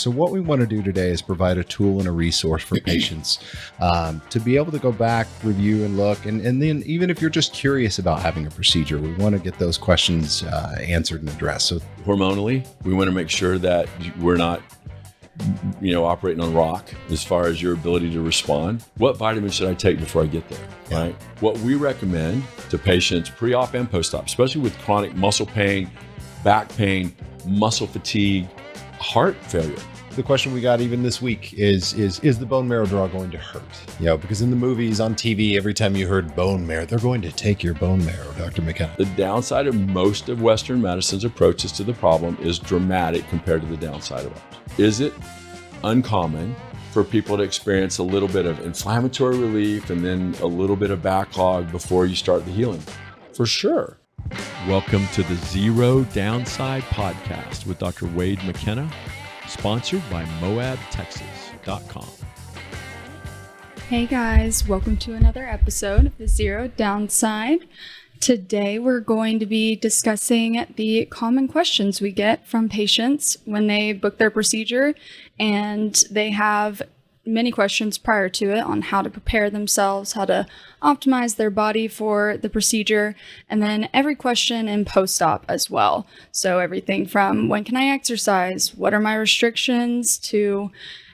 So what we want to do today is provide a tool and a resource for patients to be able to go back, review, and look. And then even if you're just curious about having a procedure, we want to get those questions answered and addressed. So hormonally, we want to make sure that we're not operating on rock as far as your ability to respond. What vitamins should I take before I get there, right? What we recommend to patients pre-op and post-op, especially with chronic muscle pain, back pain, muscle fatigue, heart failure. The question we got even this week is the bone marrow draw going to hurt? Because in the movies, on TV, every time you heard bone marrow, they're going to take your bone marrow, Dr. McKenna. The downside of most of Western medicine's approaches to the problem is dramatic compared to the downside of ours. Is it uncommon for people to experience a little bit of inflammatory relief and then a little bit of backlog before you start the healing? For sure. Welcome to the Zero Downside Podcast with Dr. Wade McKenna, sponsored by MoabTexas.com. Hey guys, welcome to another episode of the Zero Downside. Today we're going to be discussing the common questions we get from patients when they book their procedure, and they have many questions prior to it on how to prepare themselves, how to optimize their body for the procedure, and then every question in post-op as well. So everything from when can I exercise, what are my restrictions, to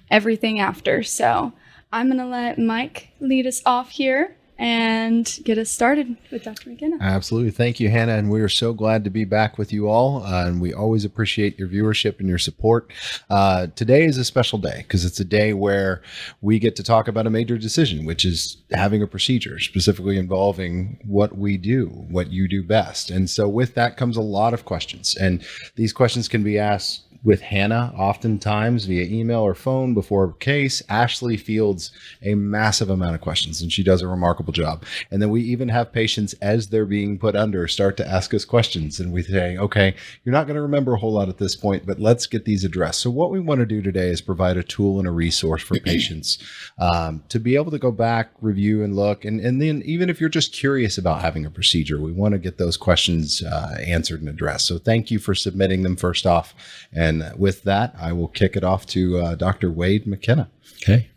everything after. So I'm going to let Mike lead us off here and get us started with Dr. McKenna. Absolutely. Thank you, Hannah. And we are so glad to be back with you all. And we always appreciate your viewership and your support. Today is a special day because it's a day where we get to talk about a major decision, which is having a procedure, specifically involving what we do, what you do best. And so with that comes a lot of questions. And these questions can be asked with Hannah, oftentimes via email or phone before a case. Ashley fields a massive amount of questions, and she does a remarkable job. And then we even have patients, as they're being put under, start to ask us questions. And we say, okay, you're not going to remember a whole lot at this point, but let's get these addressed. So what we want to do today is provide a tool and a resource for patients to be able to go back, review, and look. And then even if you're just curious about having a procedure, we want to get those questions answered and addressed. So thank you for submitting them first off. And with that, I will kick it off to Dr. Wade McKenna. Okay.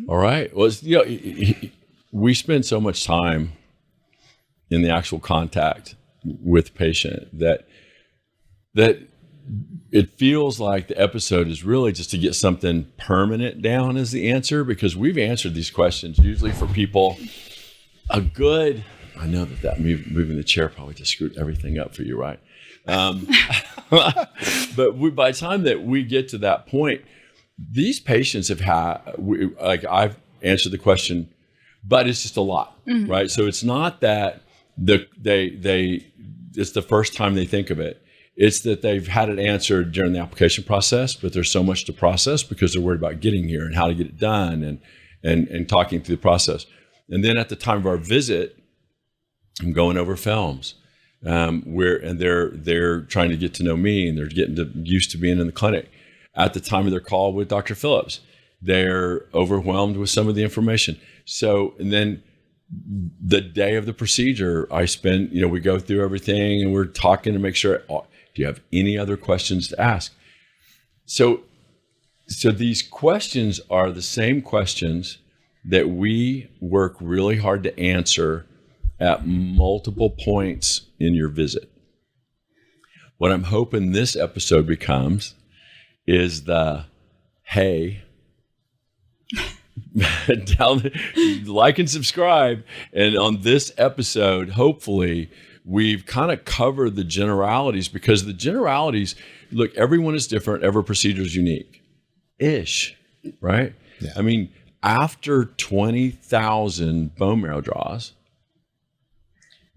All right. Well, we spend so much time in the actual contact with the patient that it feels like the episode is really just to get something permanent down as the answer, because we've answered these questions usually for people I know that moving the chair probably just screwed everything up for you, right? But by the time that we get to that point, these patients have I've answered the question, but it's just a lot, right? So it's not that it's the first time they think of it. It's that they've had it answered during the application process, but there's so much to process because they're worried about getting here and how to get it done and talking through the process. And then at the time of our visit, I'm going over films. They're trying to get to know me, and they're getting used to being in the clinic. At the time of their call with Dr. Phillips, they're overwhelmed with some of the information. So, and then the day of the procedure, we go through everything and we're talking to make sure, do you have any other questions to ask? So these questions are the same questions that we work really hard to answer at multiple points in your visit. What I'm hoping this episode becomes is hey, like and subscribe. And on this episode, hopefully, we've kind of covered the generalities, because the generalities, look, everyone is different. Every procedure is unique-ish, right? Yeah. I mean, after 20,000 bone marrow draws,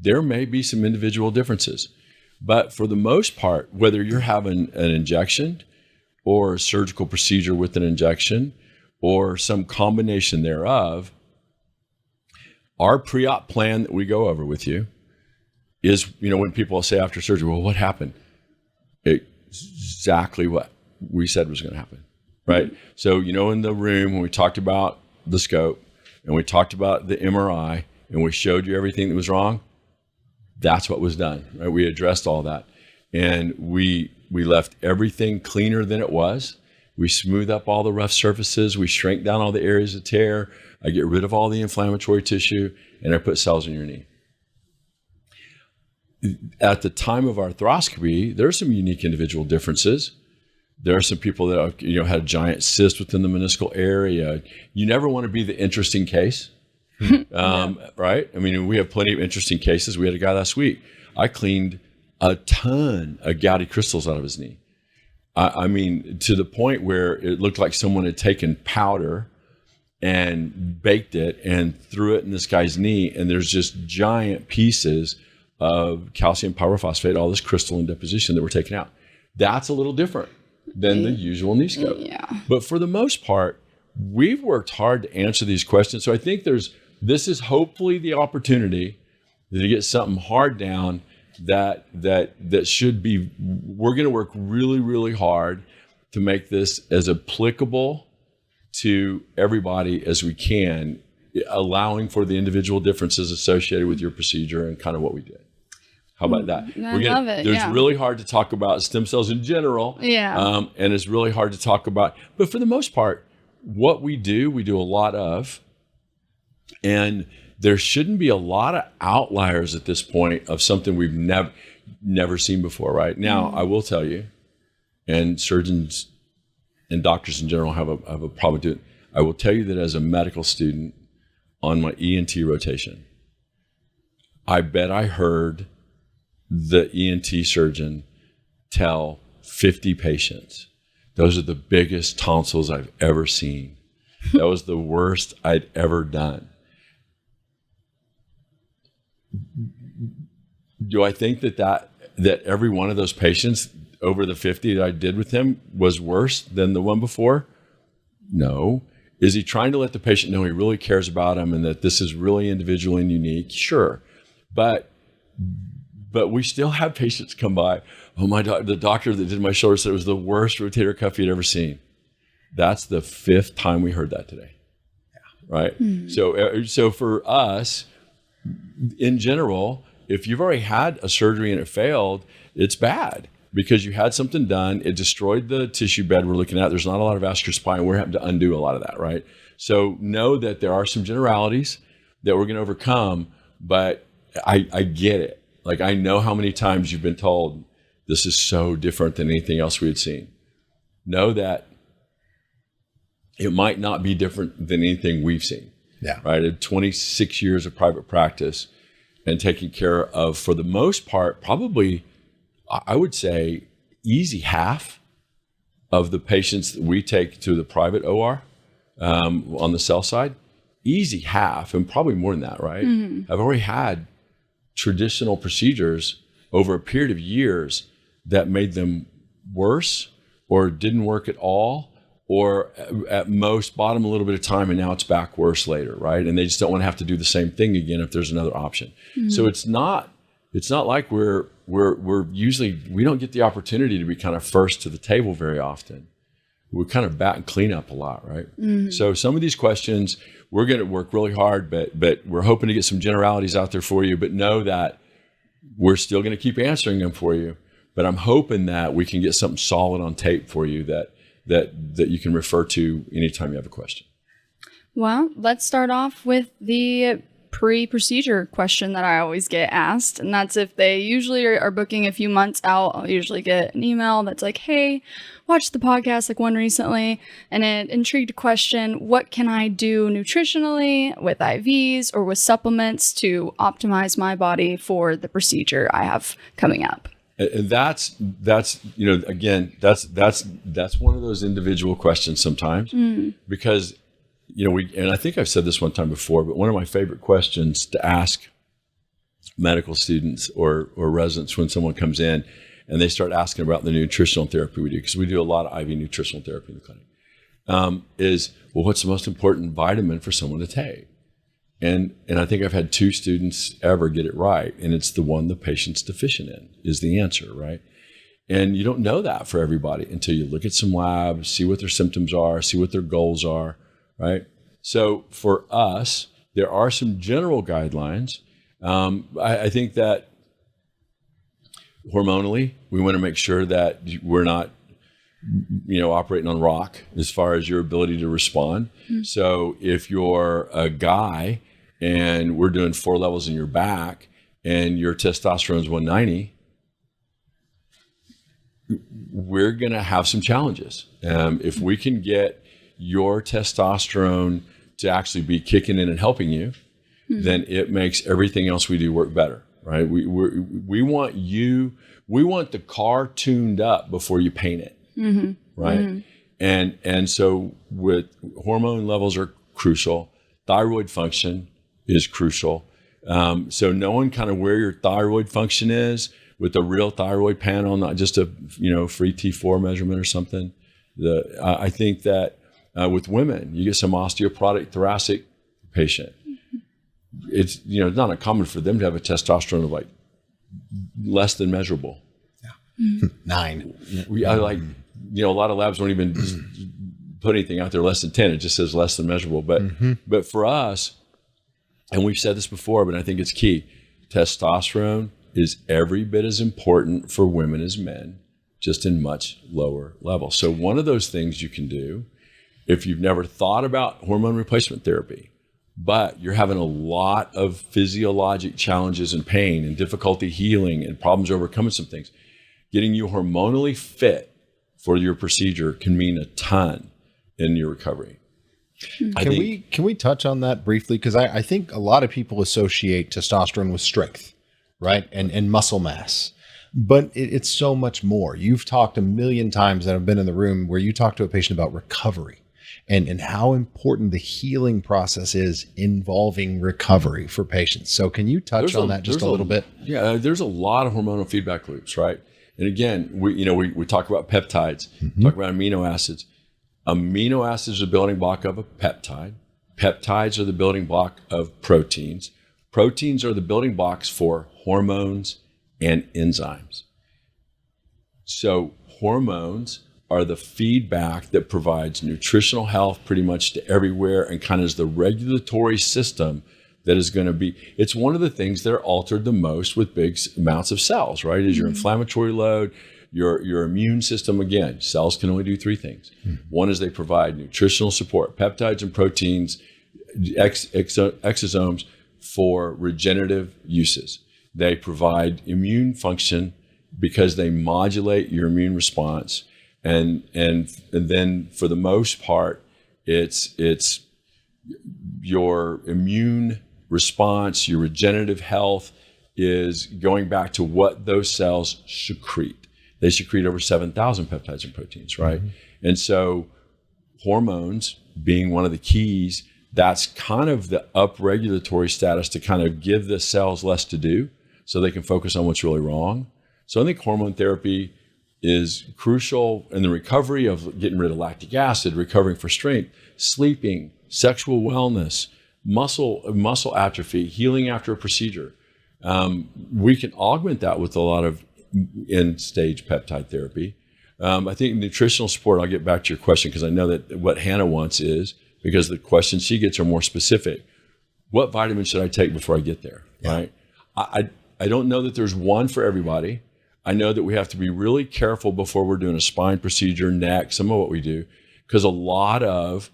there may be some individual differences, but for the most part, whether you're having an injection or a surgical procedure with an injection or some combination thereof, our pre-op plan that we go over with you is, when people say after surgery, well, what happened? Exactly what we said was going to happen, right? So, in the room when we talked about the scope and we talked about the MRI and we showed you everything that was wrong, that's what was done, right? We addressed all that, and we left everything cleaner than it was. We smooth up all the rough surfaces. We shrink down all the areas of tear. I get rid of all the inflammatory tissue, and I put cells in your knee. At the time of arthroscopy, there are some unique individual differences. There are some people that had a giant cyst within the meniscal area. You never want to be the interesting case, right? I mean, we have plenty of interesting cases. We had a guy last week. I cleaned a ton of gouty crystals out of his knee. I mean, to the point where it looked like someone had taken powder and baked it and threw it in this guy's knee, and there's just giant pieces of calcium pyrophosphate, all this crystalline deposition that were taken out. That's a little different than the usual knee scope. Yeah. But for the most part, we've worked hard to answer these questions. So I think this is hopefully the opportunity to get something hard down that should be. We're going to work really, really hard to make this as applicable to everybody as we can, allowing for the individual differences associated with your procedure and kind of what we did. How about that? I love it. There's really hard to talk about stem cells in general. Yeah. And it's really hard to talk about. But for the most part, what we do a lot of. And there shouldn't be a lot of outliers at this point of something we've never seen before, right? Now, I will tell you, and surgeons and doctors in general have a problem doing it. I will tell you that as a medical student on my ENT rotation, I bet I heard the ENT surgeon tell 50 patients, those are the biggest tonsils I've ever seen. That was the worst I'd ever done. Do I think that every one of those patients over the 50 that I did with him was worse than the one before? No. Is he trying to let the patient know he really cares about him and that this is really individual and unique? Sure. But we still have patients come by. Oh, the doctor that did my shoulder said it was the worst rotator cuff he'd ever seen. That's the 5th time we heard that today. Yeah. Right? Mm-hmm. So for us, in general, if you've already had a surgery and it failed, it's bad because you had something done. It destroyed the tissue bed we're looking at. There's not a lot of vascular spine. We're having to undo a lot of that, right? So know that there are some generalities that we're going to overcome, but I get it. Like, I know how many times you've been told this is so different than anything else we had seen. Know that it might not be different than anything we've seen. Yeah. Right. I had 26 years of private practice and taking care of, for the most part, probably, I would say, easy half of the patients that we take to the private OR on the cell side. Easy half, and probably more than that, right? Mm-hmm. I've already had traditional procedures over a period of years that made them worse or didn't work at all, or at most bottom a little bit of time and now it's back worse later, right? And they just don't want to have to do the same thing again if there's another option. Mm-hmm. So it's not like we're usually, we don't get the opportunity to be kind of first to the table very often. We're kind of bat and clean up a lot, right? Mm-hmm. So some of these questions, we're going to work really hard, but we're hoping to get some generalities out there for you, but know that we're still going to keep answering them for you. But I'm hoping that we can get something solid on tape for you that you can refer to anytime you have a question. Well, let's start off with the pre-procedure question that I always get asked. And that's if they usually are booking a few months out, I'll usually get an email that's like, hey, watched the podcast, like one recently, and it intrigued a question, what can I do nutritionally with IVs or with supplements to optimize my body for the procedure I have coming up? And that's again, that's one of those individual questions sometimes, because and I think I've said this one time before, but one of my favorite questions to ask medical students or residents when someone comes in and they start asking about the nutritional therapy we do, because we do a lot of IV nutritional therapy in the clinic, is, well, what's the most important vitamin for someone to take? And I think I've had 2 students ever get it right, and it's the one the patient's deficient in is the answer, right? And you don't know that for everybody until you look at some labs, see what their symptoms are, see what their goals are, right? So for us, there are some general guidelines. I think that hormonally, we want to make sure that we're not operating on rock as far as your ability to respond. So if you're a guy and we're doing 4 levels in your back and your testosterone is 190, we're going to have some challenges. If we can get your testosterone to actually be kicking in and helping you, then it makes everything else we do work better, right? We want the car tuned up before you paint it, right? And so with hormone levels are crucial. Thyroid function is crucial. So knowing kind of where your thyroid function is with a real thyroid panel, not just a free T4 measurement or something. I think that with women, you get some osteoporotic thoracic patient. It's not uncommon for them to have a testosterone of like less than measurable. 9. A lot of labs don't even put anything out there less than 10. It just says less than measurable. But for us, and we've said this before, but I think it's key, testosterone is every bit as important for women as men, just in much lower levels. So one of those things you can do, if you've never thought about hormone replacement therapy, but you're having a lot of physiologic challenges and pain and difficulty healing and problems overcoming some things, getting you hormonally fit for your procedure can mean a ton in your recovery. Can we touch on that briefly? Because I think a lot of people associate testosterone with strength, right? And muscle mass. But it's so much more. You've talked a million times that I've been in the room where you talk to a patient about recovery and how important the healing process is involving recovery for patients. So can you touch on that just a little bit? Yeah, there's a lot of hormonal feedback loops, right? And again, we talk about peptides, talk about amino acids. Amino acids are the building block of a peptide. Peptides are the building block of proteins. Proteins are the building blocks for hormones and enzymes. So hormones are the feedback that provides nutritional health pretty much to everywhere and kind of is the regulatory system that is going to be, it's one of the things that are altered the most with big amounts of cells, right? Is your inflammatory load, your immune system. Again, cells can only do 3 things. One is they provide nutritional support, peptides and proteins, exosomes for regenerative uses. They provide immune function because they modulate your immune response. And then for the most part, it's your immune response, your regenerative health is going back to what those cells secrete. They secrete over 7,000 peptides and proteins, right? And so hormones being one of the keys, that's kind of the upregulatory status to kind of give the cells less to do so they can focus on what's really wrong. So I think hormone therapy is crucial in the recovery of getting rid of lactic acid, recovering for strength, sleeping, sexual wellness, muscle atrophy, healing after a procedure. We can augment that with a lot of end-stage peptide therapy. I think nutritional support, I'll get back to your question because I know that what Hannah wants is, because the questions she gets are more specific, what vitamins should I take before I get there, right? I don't know that there's one for everybody. I know that we have to be really careful before we're doing a spine procedure, neck, some of what we do, because a lot of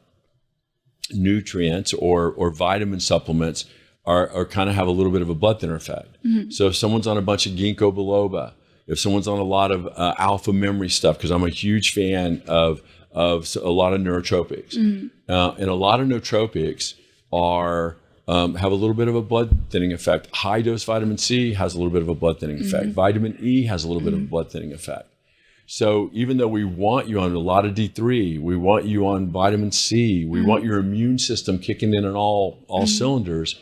nutrients or vitamin supplements are kind of have a little bit of a blood thinner effect. So if someone's on a bunch of ginkgo biloba, if someone's on a lot of alpha memory stuff, because I'm a huge fan of a lot of neurotropics, and a lot of nootropics are have a little bit of a blood thinning effect. High dose vitamin C has a little bit of a blood thinning effect. Vitamin E has a little bit of a blood thinning effect. So even though we want you on a lot of D3, we want you on vitamin C, we want your immune system kicking in on all cylinders,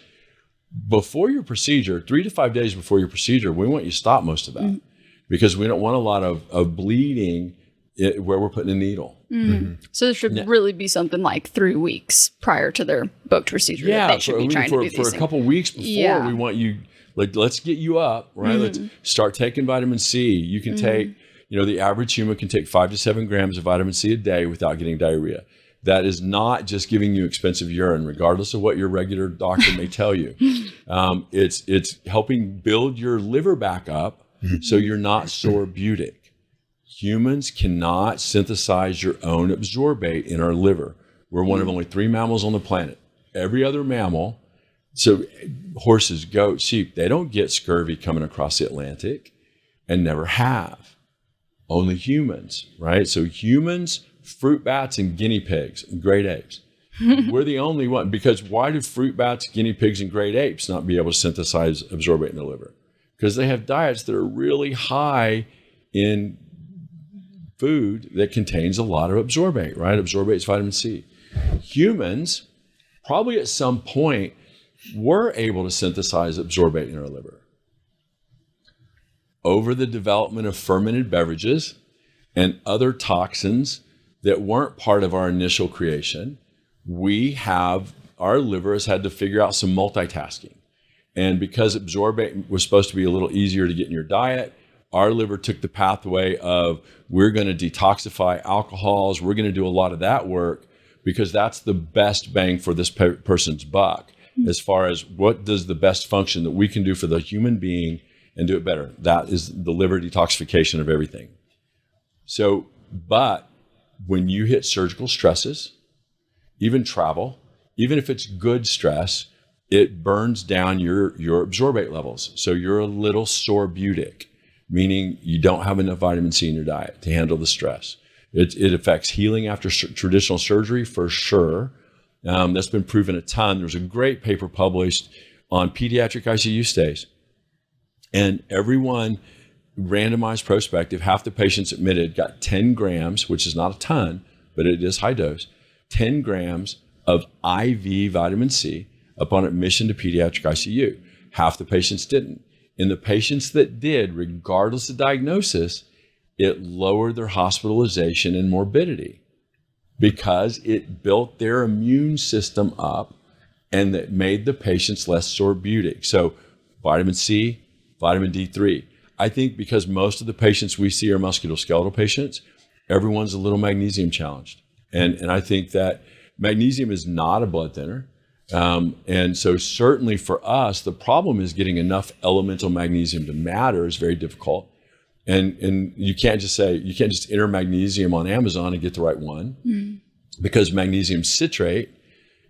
before your procedure, 3 to 5 days before your procedure, we want you to stop most of that because we don't want a lot of bleeding where we're putting a needle. So there should really be something like 3 weeks prior to their booked procedure. Yeah, that they should be trying to do these for a things. couple weeks before, we want you, like, let's get you up, right? Let's start taking vitamin C. You can take, the average human can take 5 to 7 grams of vitamin C a day without getting diarrhea. That is not just giving you expensive urine, regardless of what your regular doctor may tell you. It's helping build your liver back up so you're not sorbutic. Humans cannot synthesize your own absorbate in our liver. We're one of only 3 mammals on the planet. Every other mammal, so horses, goats, sheep, they don't get scurvy coming across the Atlantic and never have. Only humans, right? So humans, fruit bats, and guinea pigs, and great apes. We're the only one. Because why do fruit bats, guinea pigs, and great apes not be able to synthesize absorbate in their liver? Because they have diets that are really high in food that contains a lot of absorbate, right? Absorbate is vitamin C. Humans, probably at some point, were able to synthesize absorbate in our liver. Over the development of fermented beverages and other toxins that weren't part of our initial creation, our liver has had to figure out some multitasking. And because absorbate was supposed to be a little easier to get in your diet, our liver took the pathway of, we're going to detoxify alcohols, we're going to do a lot of that work, because that's the best bang for this person's buck, as far as what does the best function that we can do for the human being and do it better. That is the liver detoxification of everything. So, but when you hit surgical stresses, even travel, even if it's good stress, it burns down your absorbate levels. So you're a little sorbutic, meaning you don't have enough vitamin C in your diet to handle the stress. It affects healing after traditional surgery for sure. That's been proven a ton. There was a great paper published on pediatric ICU stays. And everyone, randomized prospective, half the patients admitted got 10 grams, which is not a ton, but it is high dose, 10 grams of IV vitamin C upon admission to pediatric ICU. Half the patients didn't. In the patients that did, regardless of diagnosis, it lowered their hospitalization and morbidity because it built their immune system up and that made the patients less sorbutic. So vitamin C, vitamin D3. I think because most of the patients we see are musculoskeletal patients, everyone's a little magnesium challenged. And I think that magnesium is not a blood thinner. And so certainly for us, the problem is getting enough elemental magnesium to matter is very difficult. And you can't just enter magnesium on Amazon and get the right one, because magnesium citrate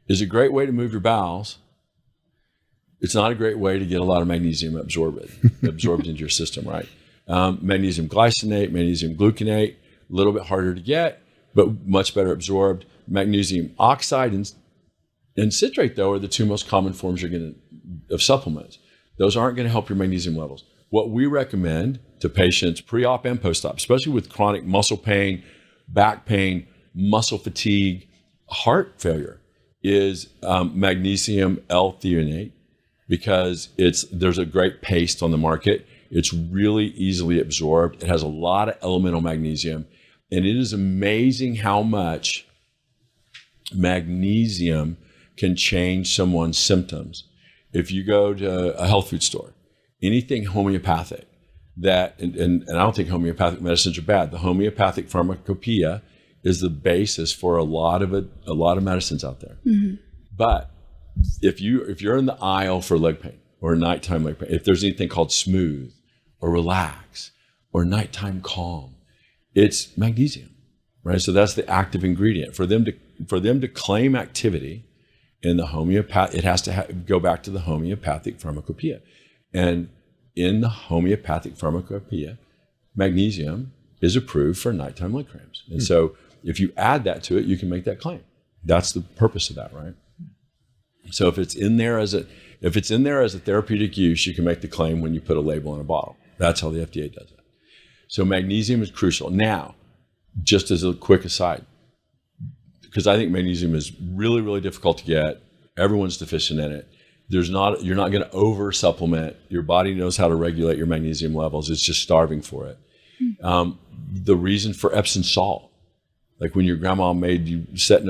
is a great way to move your bowels. It's not a great way to get a lot of magnesium absorbed into your system, right? Magnesium glycinate, magnesium gluconate, a little bit harder to get, but much better absorbed. Magnesium oxide and citrate, though, are the 2 most common forms of supplements. Those aren't going to help your magnesium levels. What we recommend to patients pre-op and post-op, especially with chronic muscle pain, back pain, muscle fatigue, heart failure, is magnesium L-threonate, because there's a great paste on the market. It's really easily absorbed. It has a lot of elemental magnesium, and it is amazing how much magnesium can change someone's symptoms. If you go to a health food store, anything homeopathic, and I don't think homeopathic medicines are bad. The homeopathic pharmacopoeia is the basis for a lot of medicines out there. Mm-hmm. But if you're in the aisle for leg pain or nighttime leg pain, if there's anything called smooth or relax or nighttime calm, it's magnesium, right? So that's the active ingredient. For them to claim activity in the homeopath, it has to go back to the homeopathic pharmacopoeia. And in the homeopathic pharmacopoeia, magnesium is approved for nighttime leg cramps. And so if you add that to it, you can make that claim. That's the purpose of that, right? So if it's in there as a therapeutic use, you can make the claim when you put a label on a bottle. That's how the FDA does it. So magnesium is crucial. Now, just as a quick aside, because I think magnesium is really, really difficult to get. Everyone's deficient in it. You're not going to over supplement. Your body knows how to regulate your magnesium levels. It's just starving for it. The reason for Epsom salt, like when your grandma made you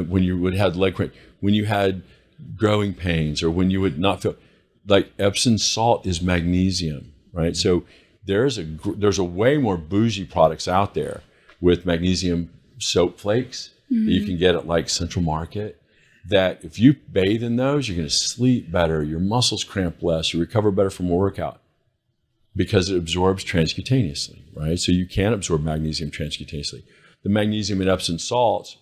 when you would have leg cramp, when you had growing pains, or when you would not feel, like Epsom salt is magnesium, right? So there's a way more bougie products out there with magnesium soap flakes that you can get at like Central Market, that if you bathe in those, you're going to sleep better, your muscles cramp less, you recover better from a workout. because it absorbs transcutaneously, right? So you can absorb magnesium transcutaneously. The magnesium in Epsom salts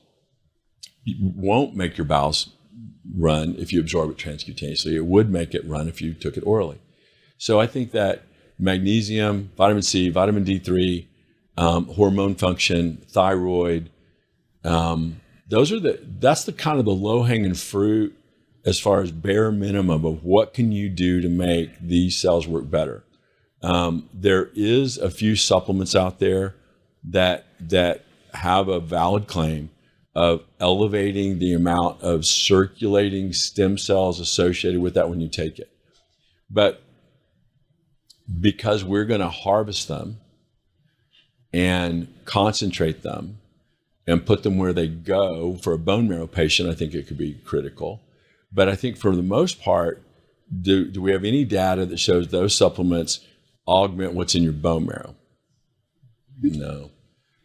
won't make your bowels run if you absorb it transcutaneously. It would make it run if you took it orally. So I think that magnesium, vitamin C, vitamin D3, hormone function, thyroid, that's the kind of the low-hanging fruit as far as bare minimum of what can you do to make these cells work better. There is a few supplements out there that have a valid claim of elevating the amount of circulating stem cells associated with that when you take it. But because we're going to harvest them and concentrate them and put them where they go for a bone marrow patient, I think it could be critical. But I think for the most part, do we have any data that shows those supplements augment what's in your bone marrow? No,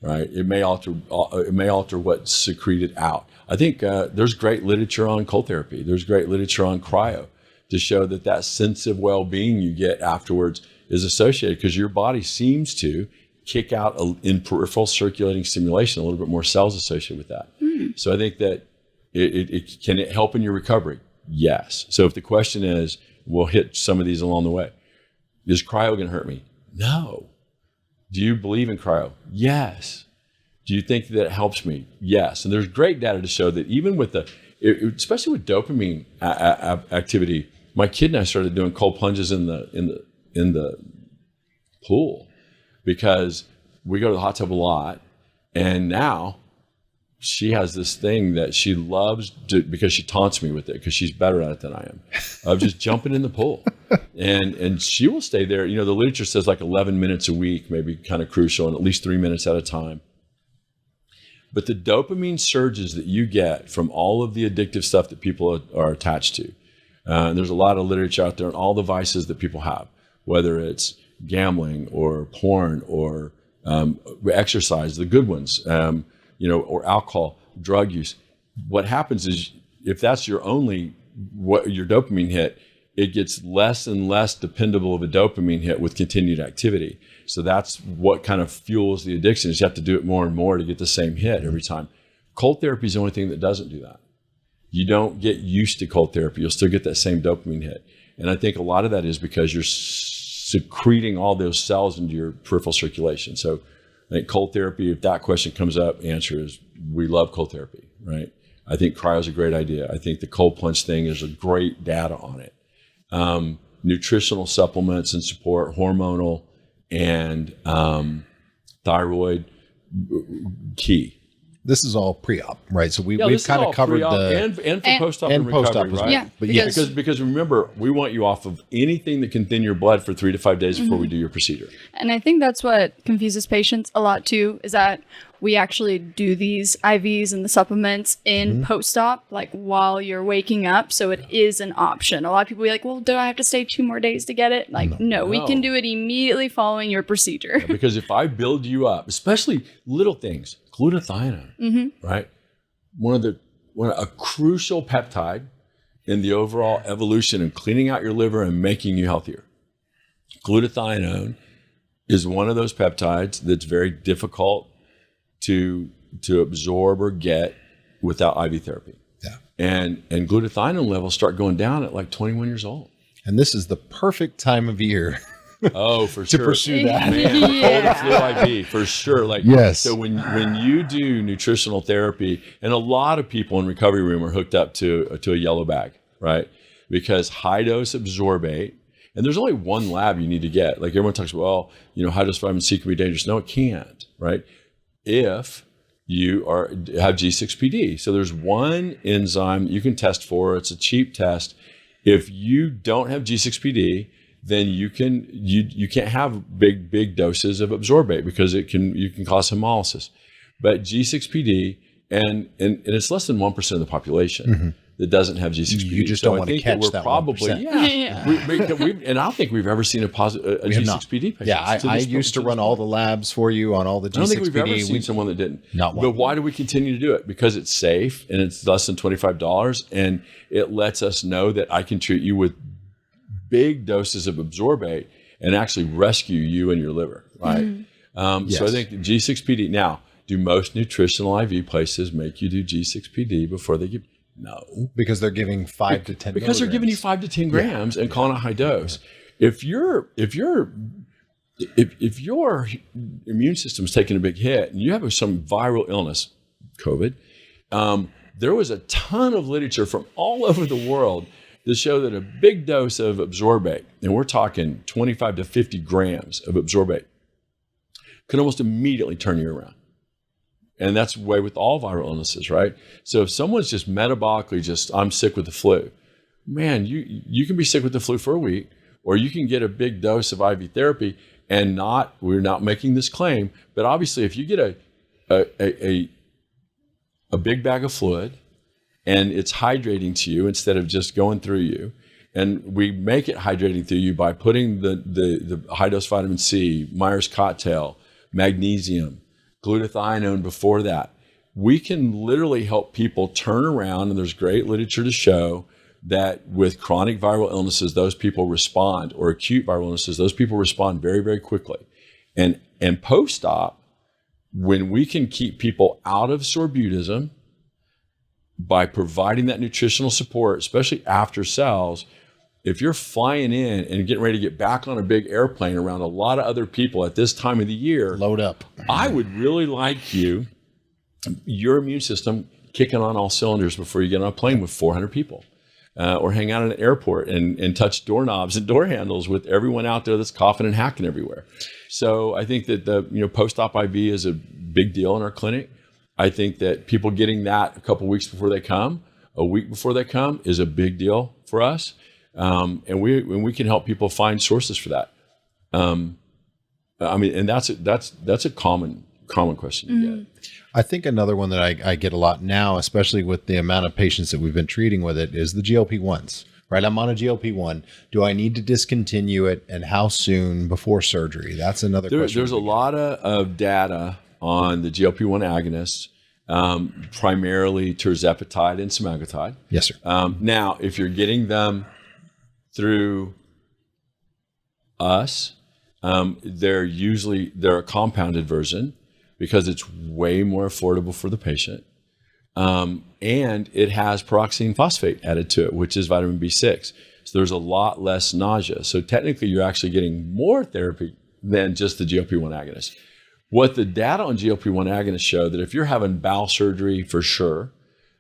right? It may alter what's secreted out. I think there's great literature on cold therapy. There's great literature on cryo to show that sense of well-being you get afterwards is associated because your body seems to kick out in peripheral circulating stimulation a little bit more cells associated with that. So I think that can it help in your recovery? Yes. So if the question is, we'll hit some of these along the way. Is cryo going to hurt me? No. Do you believe in cryo? Yes. Do you think that it helps me? Yes. And there's great data to show that even with especially with dopamine activity, my kid and I started doing cold plunges in the pool because we go to the hot tub a lot, and now she has this thing that she loves because she taunts me with it because she's better at it than I am, of just jumping in the pool. And she will stay there. You know, the literature says like 11 minutes a week may be kind of crucial, and at least 3 minutes at a time. But the dopamine surges that you get from all of the addictive stuff that people are attached to, and there's a lot of literature out there on all the vices that people have, whether it's gambling or porn or exercise, the good ones, or alcohol, drug use. What happens is if that's your dopamine hit, it gets less and less dependable of a dopamine hit with continued activity. So that's what kind of fuels the addiction is you have to do it more and more to get the same hit every time. Cold therapy is the only thing that doesn't do that. You don't get used to cold therapy. You'll still get that same dopamine hit. And I think a lot of that is because you're secreting all those cells into your peripheral circulation. So I think cold therapy, if that question comes up, the answer is we love cold therapy, right? I think cryo is a great idea. I think the cold plunge thing is a great data on it. Nutritional supplements and support, hormonal and thyroid, key. This is all pre-op, right? So we've this kind is of all covered pre-op and for post-op and recovery, post-op as right? well. Yeah, But Because remember, we want you off of anything that can thin your blood for 3 to 5 days before we do your procedure. And I think that's what confuses patients a lot too, is that we actually do these IVs and the supplements in post-op, like while you're waking up. So it is an option. A lot of people be like, well, do I have to stay 2 more days to get it? Like, no, we can do it immediately following your procedure. Because if I build you up, especially little things, glutathione, right? A crucial peptide in the overall evolution of cleaning out your liver and making you healthier. Glutathione is one of those peptides that's very difficult to absorb or get without IV therapy. Yeah. And glutathione levels start going down at like 21 years old. And this is the perfect time of year Oh, for to sure. pursue that. Man, cold and flu IV for sure. Like, Yes. So when you do nutritional therapy, and a lot of people in recovery room are hooked up to a yellow bag, right? Because high dose absorbate, and there's only one lab you need to get. Like everyone talks, well, high dose vitamin C can be dangerous. No, it can't, right? If you have G6PD. So there's one enzyme you can test for. It's a cheap test. If you don't have G6PD, then you can't have big doses of absorbate because you can cause hemolysis. But G6PD and it's less than 1% of the population that doesn't have G6PD. You just So don't I want to think catch we're that probably 1%. and I don't think we've ever seen a G6PD patient. Yeah, I used to run all the labs for you on all the G6PD. I don't think we've ever seen someone that didn't. Not one. But why do we continue to do it? Because it's safe and it's less than $25, and it lets us know that I can treat you with big doses of absorbate, and actually rescue you and your liver, right? Yes. So I think G6PD. Now, do most nutritional IV places make you do G6PD before they give? No. Because they're giving 5 to 10 Because they're giving you milligrams. 5 to 10 grams and calling a high dose. If your immune system is taking a big hit and you have some viral illness, COVID, there was a ton of literature from all over the world that show that a big dose of Absorbate, and we're talking 25 to 50 grams of Absorbate, could almost immediately turn you around. And that's the way with all viral illnesses, right? So if someone's just metabolically I'm sick with the flu, man, you can be sick with the flu for a week, or you can get a big dose of IV therapy and we're not making this claim, but obviously if you get a big bag of fluid and it's hydrating to you instead of just going through you, and we make it hydrating through you by putting the high dose vitamin C, Myers cocktail, magnesium, glutathione before that, we can literally help people turn around. And there's great literature to show that with chronic viral illnesses, those people respond, or acute viral illnesses, those people respond very, very quickly. And post-op, when we can keep people out of sorbutism by providing that nutritional support, especially after cells, if you're flying in and getting ready to get back on a big airplane around a lot of other people at this time of the year, Load up. I would really like your immune system kicking on all cylinders before you get on a plane with 400 people, or hang out at an airport and touch doorknobs and door handles with everyone out there that's coughing and hacking everywhere. So I think that the post-op IV is a big deal in our clinic. I think that people getting that a couple weeks before they come, a week before they come, is a big deal for us. And we can help people find sources for that. And that's a common question you get. I think another one that I get a lot now, especially with the amount of patients that we've been treating with it, is the GLP-1s, right? I'm on a GLP-1. Do I need to discontinue it, and how soon before surgery? That's another question. There's a lot of data on the GLP-1 agonists, primarily tirzepatide and semaglutide. Yes, sir. Now, if you're getting them through us, they're a compounded version because it's way more affordable for the patient. And it has peroxine phosphate added to it, which is vitamin B6. So there's a lot less nausea. So technically you're actually getting more therapy than just the GLP-1 agonist. What the data on GLP-1 agonists show that if you're having bowel surgery, for sure,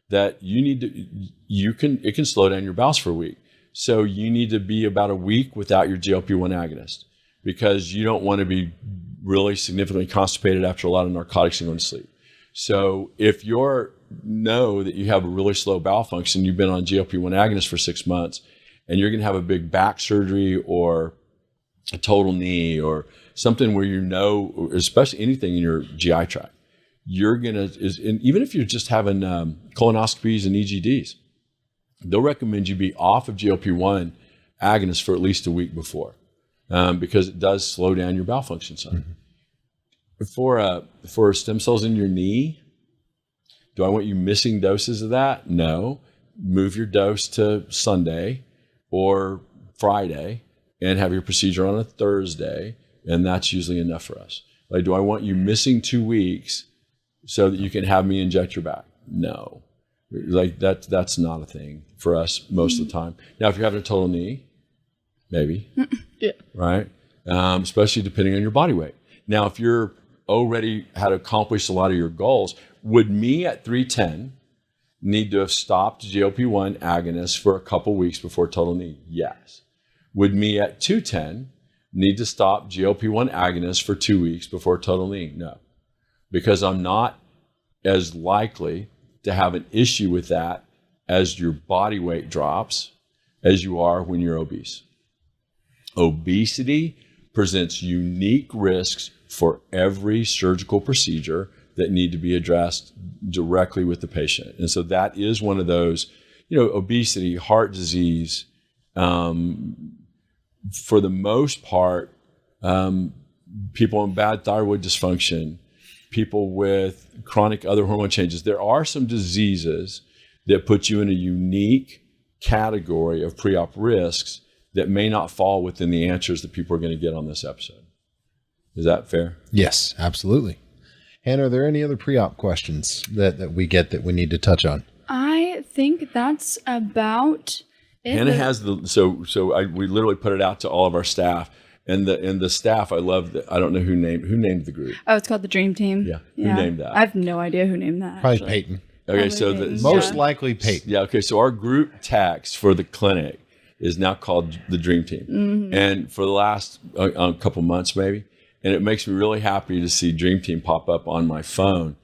that it can slow down your bowels for a week. So you need to be about a week without your GLP-1 agonist, because you don't want to be really significantly constipated after a lot of narcotics and going to sleep. So if you know that you have a really slow bowel function, you've been on GLP-1 agonist for 6 months, and you're going to have a big back surgery or a total knee or something where especially anything in your GI tract, and even if you're just having colonoscopies and EGDs, they'll recommend you be off of GLP-1 agonists for at least a week before, because it does slow down your bowel function some. Mm-hmm. For stem cells in your knee, do I want you missing doses of that? No. Move your dose to Sunday or Friday and have your procedure on a Thursday, and that's usually enough for us. Like, do I want you missing 2 weeks so that you can have me inject your back? No. Like that's not a thing for us most of the time. Now, if you're having a total knee, maybe. Yeah. Right? Especially depending on your body weight. Now, if you're already had accomplished a lot of your goals, would me at 310 need to have stopped GLP-1 agonists for a couple weeks before total knee? Yes. Would me at 210 need to stop GLP-1 agonists for 2 weeks before total knee? No. Because I'm not as likely to have an issue with that as your body weight drops as you are when you're obese. Obesity presents unique risks for every surgical procedure that need to be addressed directly with the patient. And so that is one of those, obesity, heart disease, for the most part, people in bad thyroid dysfunction, people with chronic other hormone changes. There are some diseases that put you in a unique category of pre-op risks that may not fall within the answers that people are going to get on this episode. Is that fair? Yes, absolutely. Hannah, are there any other pre-op questions that we get that we need to touch on? I think that's about it. Hannah has the we literally put it out to all of our staff, and the staff. I love that. I don't know who named the group. Oh, it's called the Dream Team. Yeah. Who named that? I have no idea who named that. Probably actually. Peyton. Okay, Probably so Peyton. Most Yeah. likely Peyton. Yeah. Okay, so our group text for the clinic is now called the Dream Team, and for the last couple months maybe, and it makes me really happy to see Dream Team pop up on my phone.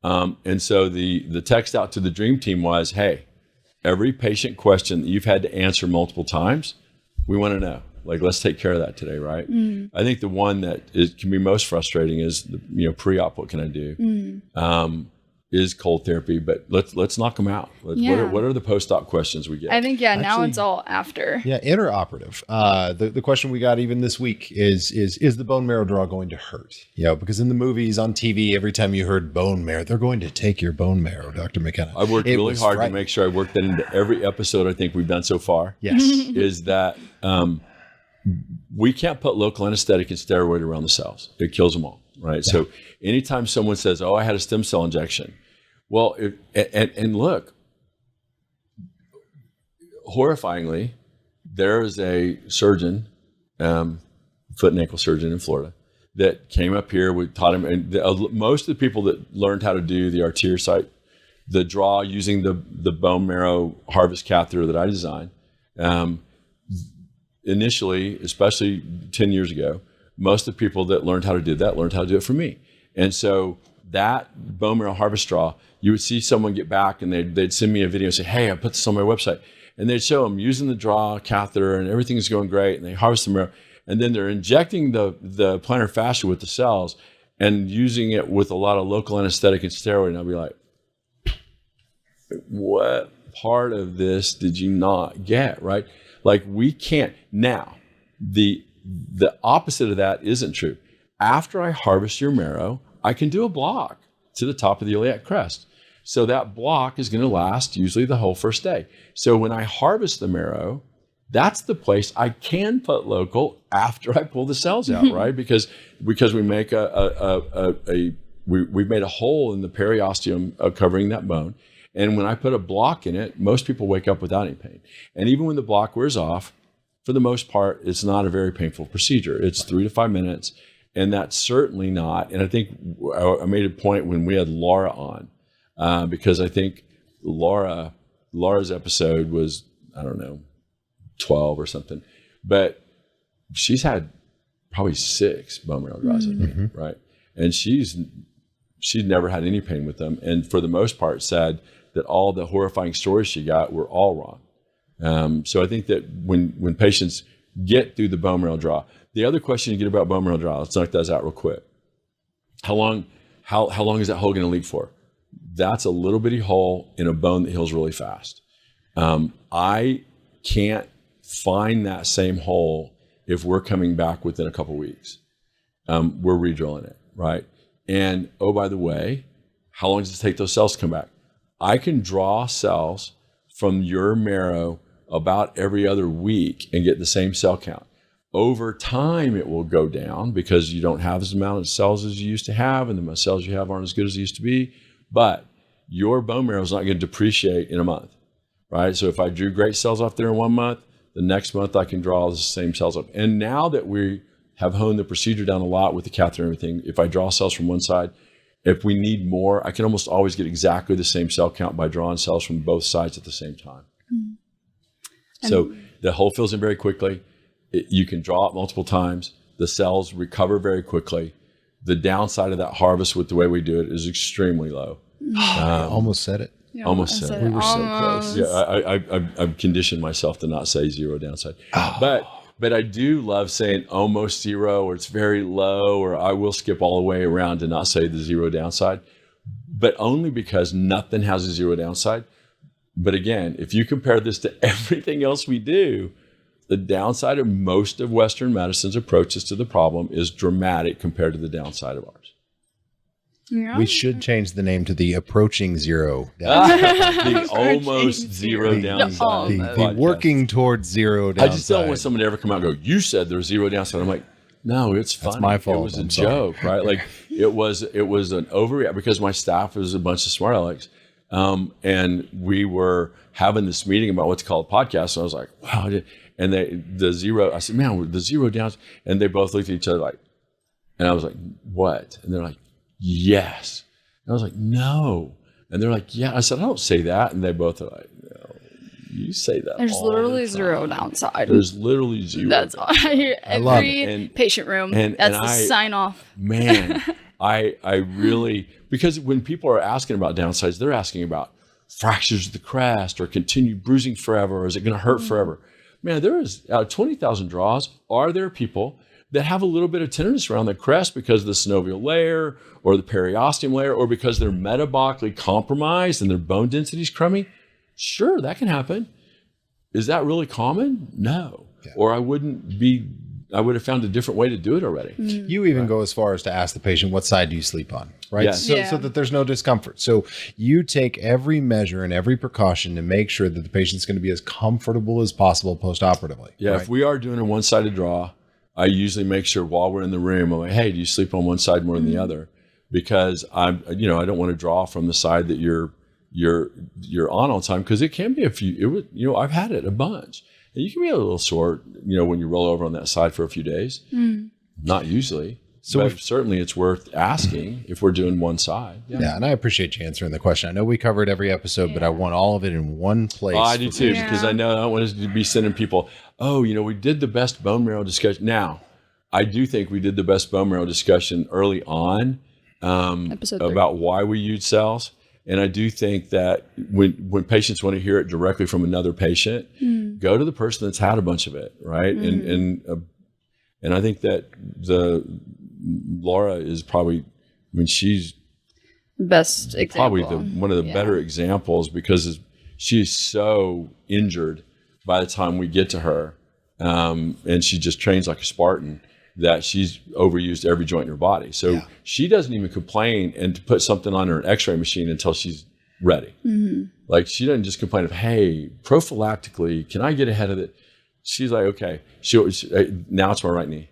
And so the text out to the Dream Team was, hey, every patient question that you've had to answer multiple times, we want to know. Like, let's take care of that today, right? I think the one that can be most frustrating is, pre-op, what can I do? Is cold therapy, but let's knock them out. Yeah. What are the post-op questions we get? I think, now Actually- it's all after. Yeah, interoperative. The question we got even this week is the bone marrow draw going to hurt? Because in the movies, on TV, every time you heard bone marrow, they're going to take your bone marrow, Dr. McKenna. I worked It really was hard to frightening. make sure I worked that into every episode I think we've done so far. Yes. Is that we can't put local anesthetic and steroid around the cells. It kills them all, right? Yeah. So anytime someone says, oh, I had a stem cell injection, well, and look, horrifyingly, there is a surgeon, foot and ankle surgeon in Florida, that came up here. We taught him, and most of the people that learned how to do the arterial site, the draw using the bone marrow harvest catheter that I designed, initially, especially 10 years ago, most of the people that learned how to do that learned how to do it from me. And so that bone marrow harvest draw, you would see someone get back and they'd send me a video and say, hey, I put this on my website. And they'd show them using the draw catheter and everything's going great. And they harvest the marrow. And then they're injecting the plantar fascia with the cells and using it with a lot of local anesthetic and steroid. And I'll be like, what part of this did you not get, right? Like, we can't. Now, the opposite of that isn't true. After I harvest your marrow, I can do a block to the top of the iliac crest. So that block is going to last usually the whole first day. So when I harvest the marrow, that's the place I can put local after I pull the cells out, right? Because we make we've made a hole in the periosteum covering that bone. And when I put a block in it, most people wake up without any pain. And even when the block wears off, for the most part, it's not a very painful procedure. It's 3 to 5 minutes. And that's certainly not. And I think I made a point when we had Laura on, because I think Laura's episode was, I don't know, 12 or something. But she's had probably 6 bone marrow draws, I think, right? And she's never had any pain with them. And for the most part said that all the horrifying stories she got were all wrong. So I think that when patients get through the bone marrow draw, the other question you get about bone marrow draw, let's knock those out real quick. How long is that hole going to leak for? That's a little bitty hole in a bone that heals really fast. I can't find that same hole if we're coming back within a couple weeks. We're redrilling it, right? And oh, by the way, how long does it take those cells to come back? I can draw cells from your marrow about every other week and get the same cell count. Over time, it will go down because you don't have as amount of cells as you used to have, and the cells you have aren't as good as they used to be. But your bone marrow is not going to depreciate in a month, right? So if I drew great cells off there in 1 month, the next month I can draw the same cells up. And now that we have honed the procedure down a lot with the catheter and everything, if I draw cells from one side, if we need more, I can almost always get exactly the same cell count by drawing cells from both sides at the same time. So the hole fills in very quickly. You can draw it multiple times. The cells recover very quickly. The downside of that harvest with the way we do it is extremely low. Almost said it. Yeah, Almost I said We were so close. Yeah, I've conditioned myself to not say zero downside. But I do love saying almost zero, or it's very low, or I will skip all the way around to not say the zero downside, but only because nothing has a zero downside. But again, if you compare this to everything else we do, the downside of most of Western medicine's approaches to the problem is dramatic compared to the downside of ours. Yeah. We should change the name to the Approaching Zero. The almost zero The downside. the podcast. working towards zero downside. I just don't want someone to ever come out and go, "You said there's zero downside." I'm like, no, it's funny. my fault. It was a I'm sorry. joke, right? Like it was an overreact because my staff is a bunch of smart alecks. And we were having this meeting about what's called a podcast. And I was like, wow. And I said, man, the zero downs. And they both looked at each other like, and I was like, what? And they're like, yes. And I was like, no. And they're like, yeah. I said, I don't say that. And they both are like, no, you say that. There's all literally the time. zero downside. There's literally zero. That's all. I love Every it. patient room. and That's the I- sign off. Man, I really, because when people are asking about downsides, they're asking about fractures of the crest or continued bruising forever, or is it going to hurt forever? Man, there is, out of 20,000 draws, are there people that have a little bit of tenderness around the crest because of the synovial layer or the periosteum layer, or because they're metabolically compromised and their bone density is crummy? Sure, that can happen. Is that really common? No. Yeah. Or I would have found a different way to do it already. You even go as far as to ask the patient, what side do you sleep on? Right. Yes. So Yeah. that there's no discomfort. So you take every measure and every precaution to make sure that the patient's going to be as comfortable as possible post-operatively. Yeah, right? if we are doing a one-sided draw, I usually make sure while we're in the room, I'm like, hey, do you sleep on one side more than the other? Because I don't want to draw from the side that you're on all the time, because it can be I've had it a bunch. And you can be a little sore, when you roll over on that side for a few days. Not usually. So But certainly it's worth asking if we're doing one side. Yeah, and I appreciate you answering the question. I know we covered every episode, but I want all of it in one place. Oh, I do for too, patients. because I know I don't want us to be sending people, we did the best bone marrow discussion. Now, I do think we did the best bone marrow discussion early on Episode 3. about why we use cells. And I do think that when patients want to hear it directly from another patient, go to the person that's had a bunch of it, right? And I think that Laura is probably, she's Best example. probably one of the better examples, because she's so injured by the time we get to her, and she just trains like a Spartan, that she's overused every joint in her body. So she doesn't even complain and to put something on her x-ray machine until she's ready. Like, she doesn't just complain of, hey, prophylactically, can I get ahead of it? She's like, okay, now it's my right knee.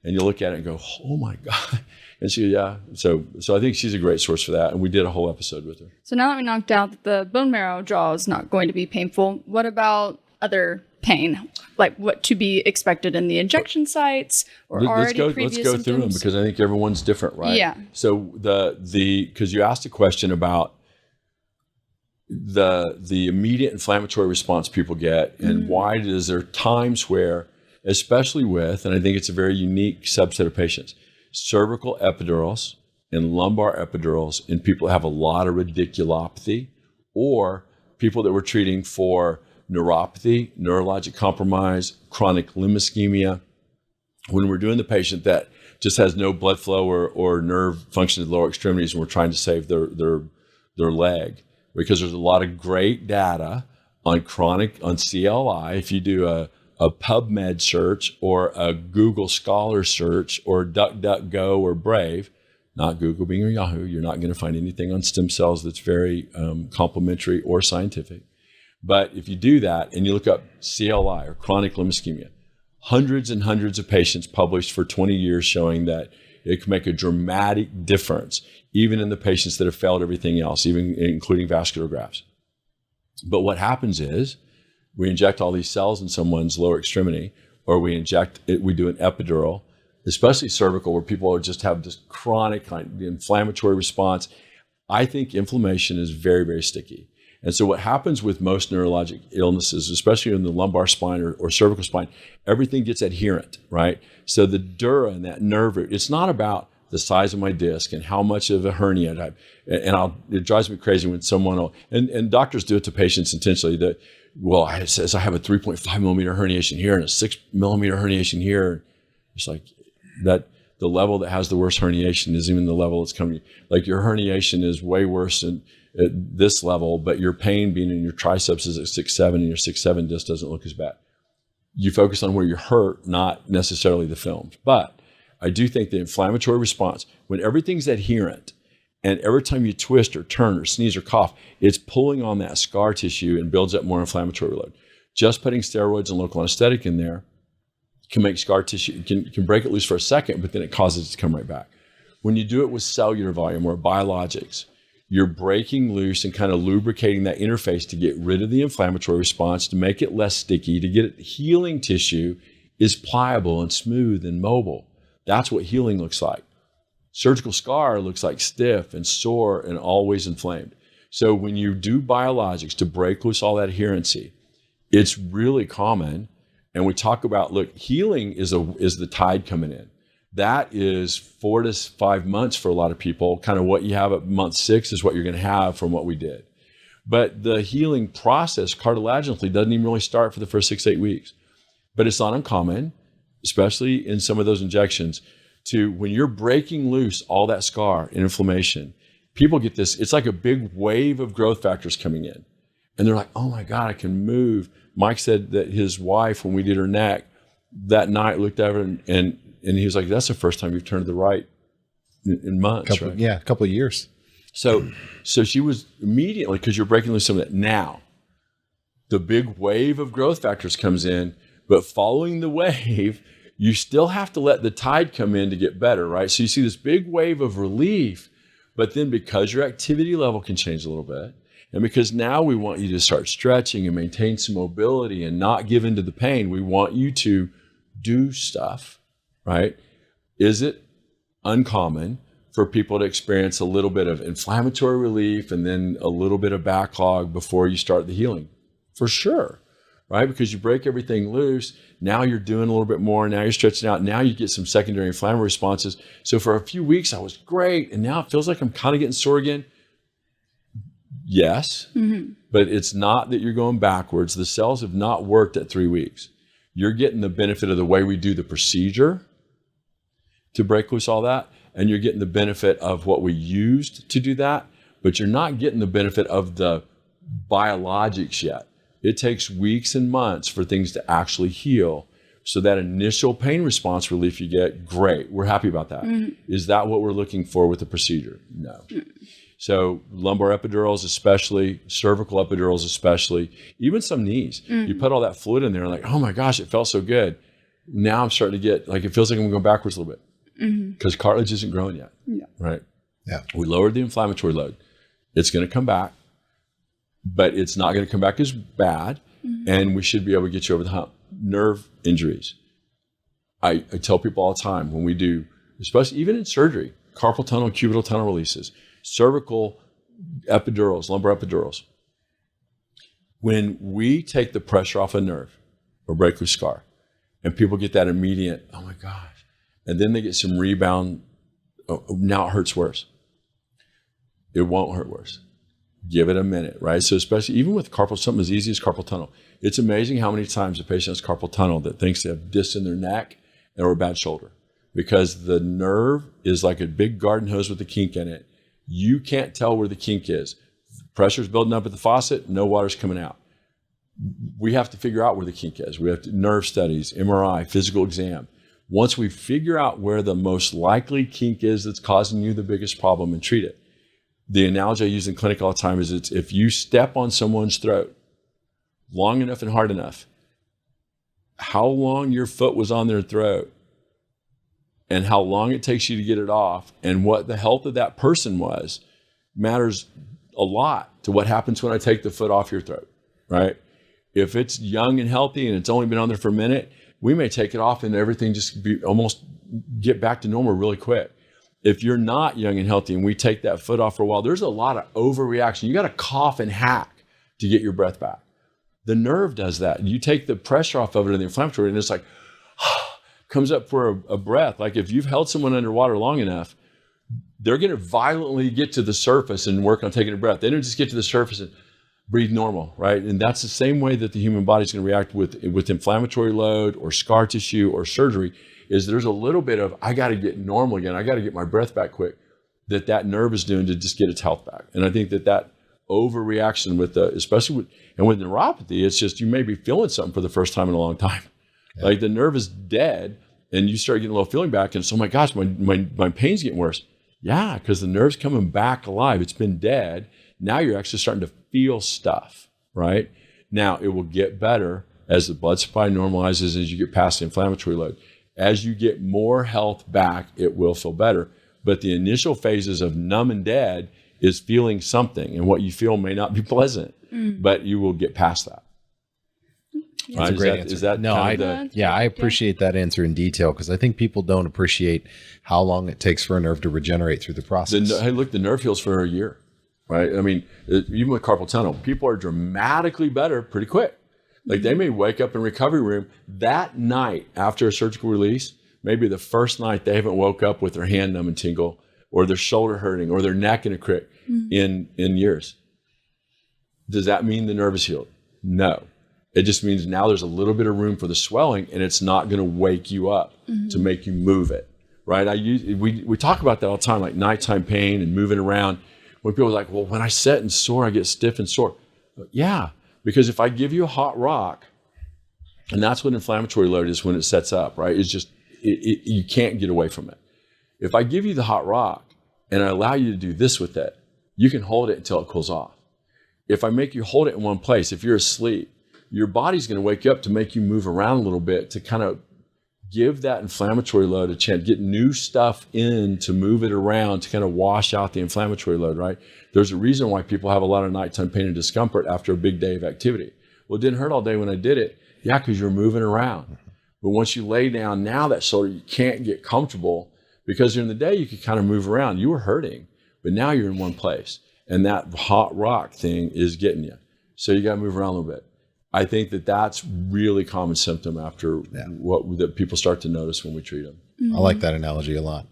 And you look at it and go, oh my God. And she, yeah. So I think she's a great source for that. And we did a whole episode with her. So now that we knocked out that the bone marrow draw is not going to be painful, what about other pain? Like what to be expected in the injection sites or Let's go previous through them, symptoms? because I think everyone's different, right? Yeah. So because you asked a question about the immediate inflammatory response people get, and why is there times where, especially with, and I think it's a very unique subset of patients, cervical epidurals and lumbar epidurals in people that have a lot of radiculopathy, or people that we're treating for neuropathy, neurologic compromise, chronic limb ischemia. When we're doing the patient that just has no blood flow or nerve function in the lower extremities, and we're trying to save their leg, because there's a lot of great data on CLI. If you do a PubMed search or a Google Scholar search or DuckDuckGo or Brave, not Google, Bing, or Yahoo, you're not going to find anything on stem cells that's very complimentary or scientific. But if you do that and you look up CLI or chronic limb ischemia, hundreds and hundreds of patients published for 20 years showing that it can make a dramatic difference, even in the patients that have failed everything else, even including vascular grafts. But what happens is we inject all these cells in someone's lower extremity, or we do an epidural, especially cervical, where people just have this chronic inflammatory response. I think inflammation is very, very sticky. And so what happens with most neurologic illnesses, especially in the lumbar spine or cervical spine, everything gets adherent, right? So the dura and that nerve root, it's not about the size of my disc and how much of a hernia I have. And it drives me crazy when someone will, and doctors do it to patients intentionally, that, well, it says I have a 3.5 millimeter herniation here and a 6 millimeter herniation here. It's like that. The level that has the worst herniation is even the level that's coming. Like, your herniation is way worse at this level, but your pain being in your triceps is at 6.7, and your 6.7 disc doesn't look as bad. You focus on where you're hurt, not necessarily the films. But I do think the inflammatory response, when everything's adherent And every time you twist or turn or sneeze or cough, it's pulling on that scar tissue and builds up more inflammatory load. Just putting steroids and local anesthetic in there can make scar tissue, can break it loose for a second, but then it causes it to come right back. When you do it with cellular volume or biologics, you're breaking loose and kind of lubricating that interface to get rid of the inflammatory response, to make it less sticky, to get it, healing tissue is pliable and smooth and mobile. That's what healing looks like. Surgical scar looks like stiff and sore and always inflamed. So when you do biologics to break loose all that adherency, it's really common. And we talk about, look, healing is the tide coming in. That is 4 to 5 months for a lot of people. Kind of what you have at month 6 is what you're going to have from what we did. But the healing process cartilaginally doesn't even really start for the first 6 to 8 weeks. But it's not uncommon, especially in some of those injections, to when you're breaking loose all that scar and inflammation, people get this, it's like a big wave of growth factors coming in. And they're like, oh my God, I can move. Mike said that his wife, when we did her neck, that night looked over and he was like, that's the first time you've turned to the right in months, right? Yeah, a couple of years. So she was immediately, because you're breaking loose some of that. Now, the big wave of growth factors comes in, but following the wave, you still have to let the tide come in to get better, right? So you see this big wave of relief, but then because your activity level can change a little bit, and because now we want you to start stretching and maintain some mobility and not give in to the pain, we want you to do stuff, right? Is it uncommon for people to experience a little bit of inflammatory relief and then a little bit of backlog before you start the healing? For sure, right? Because you break everything loose. Now you're doing a little bit more. Now you're stretching out. Now you get some secondary inflammatory responses. So for a few weeks, I was great. And now it feels like I'm kind of getting sore again. Yes, but it's not that you're going backwards. The cells have not worked at 3 weeks. You're getting the benefit of the way we do the procedure to break loose all that. And you're getting the benefit of what we used to do that. But you're not getting the benefit of the biologics yet. It takes weeks and months for things to actually heal. So that initial pain response relief you get, great. We're happy about that. Is that what we're looking for with the procedure? No. So lumbar epidurals especially, cervical epidurals especially, even some knees. You put all that fluid in there and like, oh my gosh, it felt so good. Now I'm starting to get, like, it feels like I'm going backwards a little bit because cartilage isn't growing yet, right? Yeah. We lowered the inflammatory load. It's going to come back, but it's not going to come back as bad, and we should be able to get you over the hump. Nerve injuries. I tell people all the time when we do, especially even in surgery, carpal tunnel, cubital tunnel releases, cervical epidurals, lumbar epidurals. When we take the pressure off a nerve or break loose scar, and people get that immediate, oh my gosh, and then they get some rebound, oh, now it hurts worse. It won't hurt worse. Give it a minute, right? So especially even with carpal, something as easy as carpal tunnel, it's amazing how many times a patient has carpal tunnel that thinks they have disc in their neck or a bad shoulder, because the nerve is like a big garden hose with a kink in it. You can't tell where the kink is. Pressure's building up at the faucet, no water's coming out. We have to figure out where the kink is. We have to nerve studies, MRI, physical exam. Once we figure out where the most likely kink is that's causing you the biggest problem and treat it. The analogy I use in clinic all the time is it's if you step on someone's throat long enough and hard enough, how long your foot was on their throat and how long it takes you to get it off and what the health of that person was matters a lot to what happens when I take the foot off your throat, right? If it's young and healthy and it's only been on there for a minute, we may take it off and everything just be almost get back to normal really quick. If you're not young and healthy and we take that foot off for a while, there's a lot of overreaction. You got to cough and hack to get your breath back. The nerve does that. You take the pressure off of it and the inflammatory, and it's like, comes up for a breath. Like if you've held someone underwater long enough, they're going to violently get to the surface and work on taking a breath. They don't just get to the surface and breathe normal, right? And that's the same way that the human body is going to react with inflammatory load or scar tissue or surgery. Is there's a little bit of, I got to get normal again. I got to get my breath back quick, that nerve is doing to just get its health back. And I think that overreaction with especially with neuropathy, it's just, you may be feeling something for the first time in a long time. Yeah. Like the nerve is dead and you start getting a little feeling back and it's, oh my gosh, my pain's getting worse. Yeah, because the nerve's coming back alive. It's been dead. Now you're actually starting to feel stuff, right? Now it will get better as the blood supply normalizes, as you get past the inflammatory load. As you get more health back, it will feel better. But the initial phases of numb and dead is feeling something, and what you feel may not be pleasant, but you will get past that. That's Right? a great answer. Is that no, kind of the, I appreciate that answer in detail because I think people don't appreciate how long it takes for a nerve to regenerate through the process. hey, look, the nerve heals for a year, right? I mean, even with carpal tunnel, people are dramatically better pretty quick. Like they may wake up in recovery room that night after a surgical release, maybe the first night they haven't woke up with their hand numb and tingle, or their shoulder hurting, or their neck in a crick in years. Does that mean the nerve is healed? No. It just means now there's a little bit of room for the swelling, and it's not going to wake you up to make you move it, right? We talk about that all the time, like nighttime pain and moving around. When people are like, well, when I sit and sore, I get stiff and sore. Yeah, because if I give you a hot rock, and that's what inflammatory load is when it sets up, right? It's just, you can't get away from it. If I give you the hot rock and I allow you to do this with it, you can hold it until it cools off. If I make you hold it in one place, if you're asleep, your body's going to wake you up to make you move around a little bit to kind of give that inflammatory load a chance, get new stuff in to move it around to kind of wash out the inflammatory load, right? There's a reason why people have a lot of nighttime pain and discomfort after a big day of activity. Well, it didn't hurt all day when I did it. Yeah, because you're moving around. But once you lay down, now that shoulder, you can't get comfortable because during the day you could kind of move around. You were hurting, but now you're in one place. And that hot rock thing is getting you. So you got to move around a little bit. I think that that's really common symptom after what that people start to notice when we treat them. I like that analogy a lot.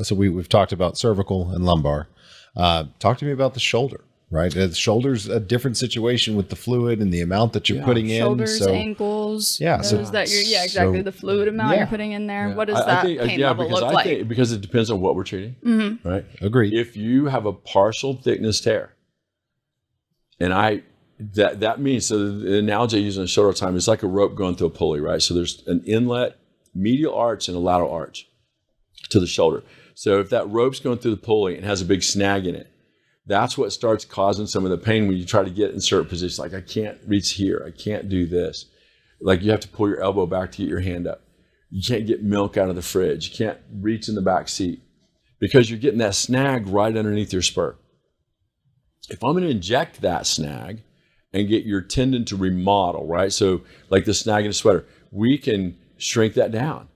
So we've talked about cervical and lumbar. Talk to me about the shoulder, right? The shoulder's a different situation with the fluid and the amount that you're putting in. Shoulders, ankles. Yeah, Those that you're, exactly. The fluid amount you're putting in there. What does that pain level look like? Because it depends on what we're treating, right? Agreed. If you have a partial thickness tear, and that means, so the analogy I use in the shoulder time is like a rope going through a pulley, right? So there's an inlet, medial arch, and a lateral arch to the shoulder. So if that rope's going through the pulley and has a big snag in it, that's what starts causing some of the pain when you try to get in certain positions. Like, I can't reach here. I can't do this. Like, you have to pull your elbow back to get your hand up. You can't get milk out of the fridge. You can't reach in the back seat because you're getting that snag right underneath your spur. If I'm going to inject that snag and get your tendon to remodel, right? So like the snag in a sweater, we can shrink that down,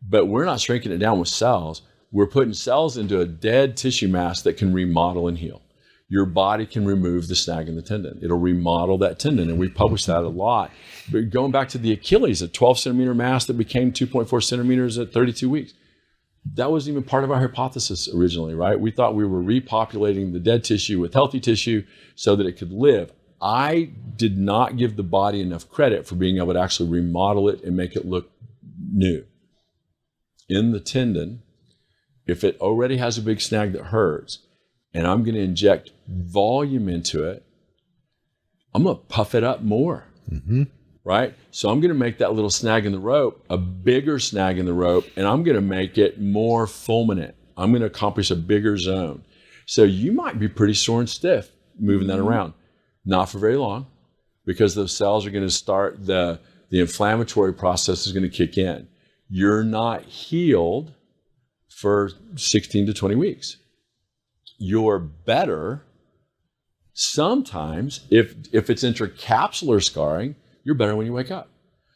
but we're not shrinking it down with cells. We're putting cells into a dead tissue mass that can remodel and heal. Your body can remove the snag in the tendon. It'll remodel that tendon, and we publish that a lot. But going back to the Achilles, a 12 centimeter mass that became 2.4 centimeters at 32 weeks. That wasn't even part of our hypothesis originally, right? We thought we were repopulating the dead tissue with healthy tissue so that it could live. I did not give the body enough credit for being able to actually remodel it and make it look new. In the tendon, if it already has a big snag that hurts, and I'm going to inject volume into it, I'm going to puff it up more, right? So I'm going to make that little snag in the rope a bigger snag in the rope, and I'm going to make it more fulminant. I'm going to accomplish a bigger zone. So you might be pretty sore and stiff moving that around. Not for very long, because those cells are going to start, the inflammatory process is going to kick in. You're not healed for 16 to 20 weeks. You're better sometimes, if it's intracapsular scarring, you're better when you wake up.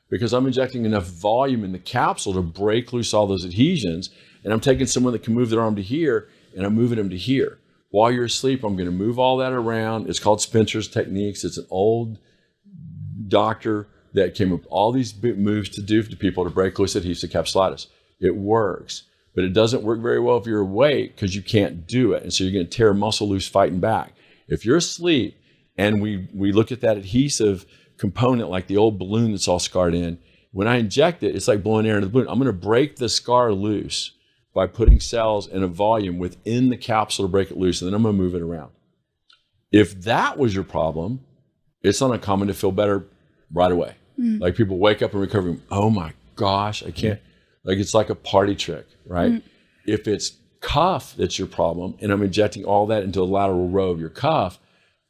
Because I'm injecting enough volume in the capsule to break loose all those adhesions, and I'm taking someone that can move their arm to here, and I'm moving them to here. While you're asleep, I'm going to move all that around. It's called Spencer's techniques. It's an old doctor that came up with all these moves to do to people to break loose adhesive capsulitis. It works, but it doesn't work very well if you're awake because you can't do it. And so you're going to tear muscle loose fighting back. If you're asleep and we look at that adhesive component like the old balloon that's all scarred in, when I inject it, it's like blowing air into the balloon. I'm going to break the scar loose by putting cells in a volume within the capsule to break it loose, and then I'm going to move it around. If that was your problem, it's not uncommon to feel better right away. Like people wake up in recovery, oh my gosh, I can't, like it's like a party trick, right? If it's cuff that's your problem, and I'm injecting all that into the lateral row of your cuff,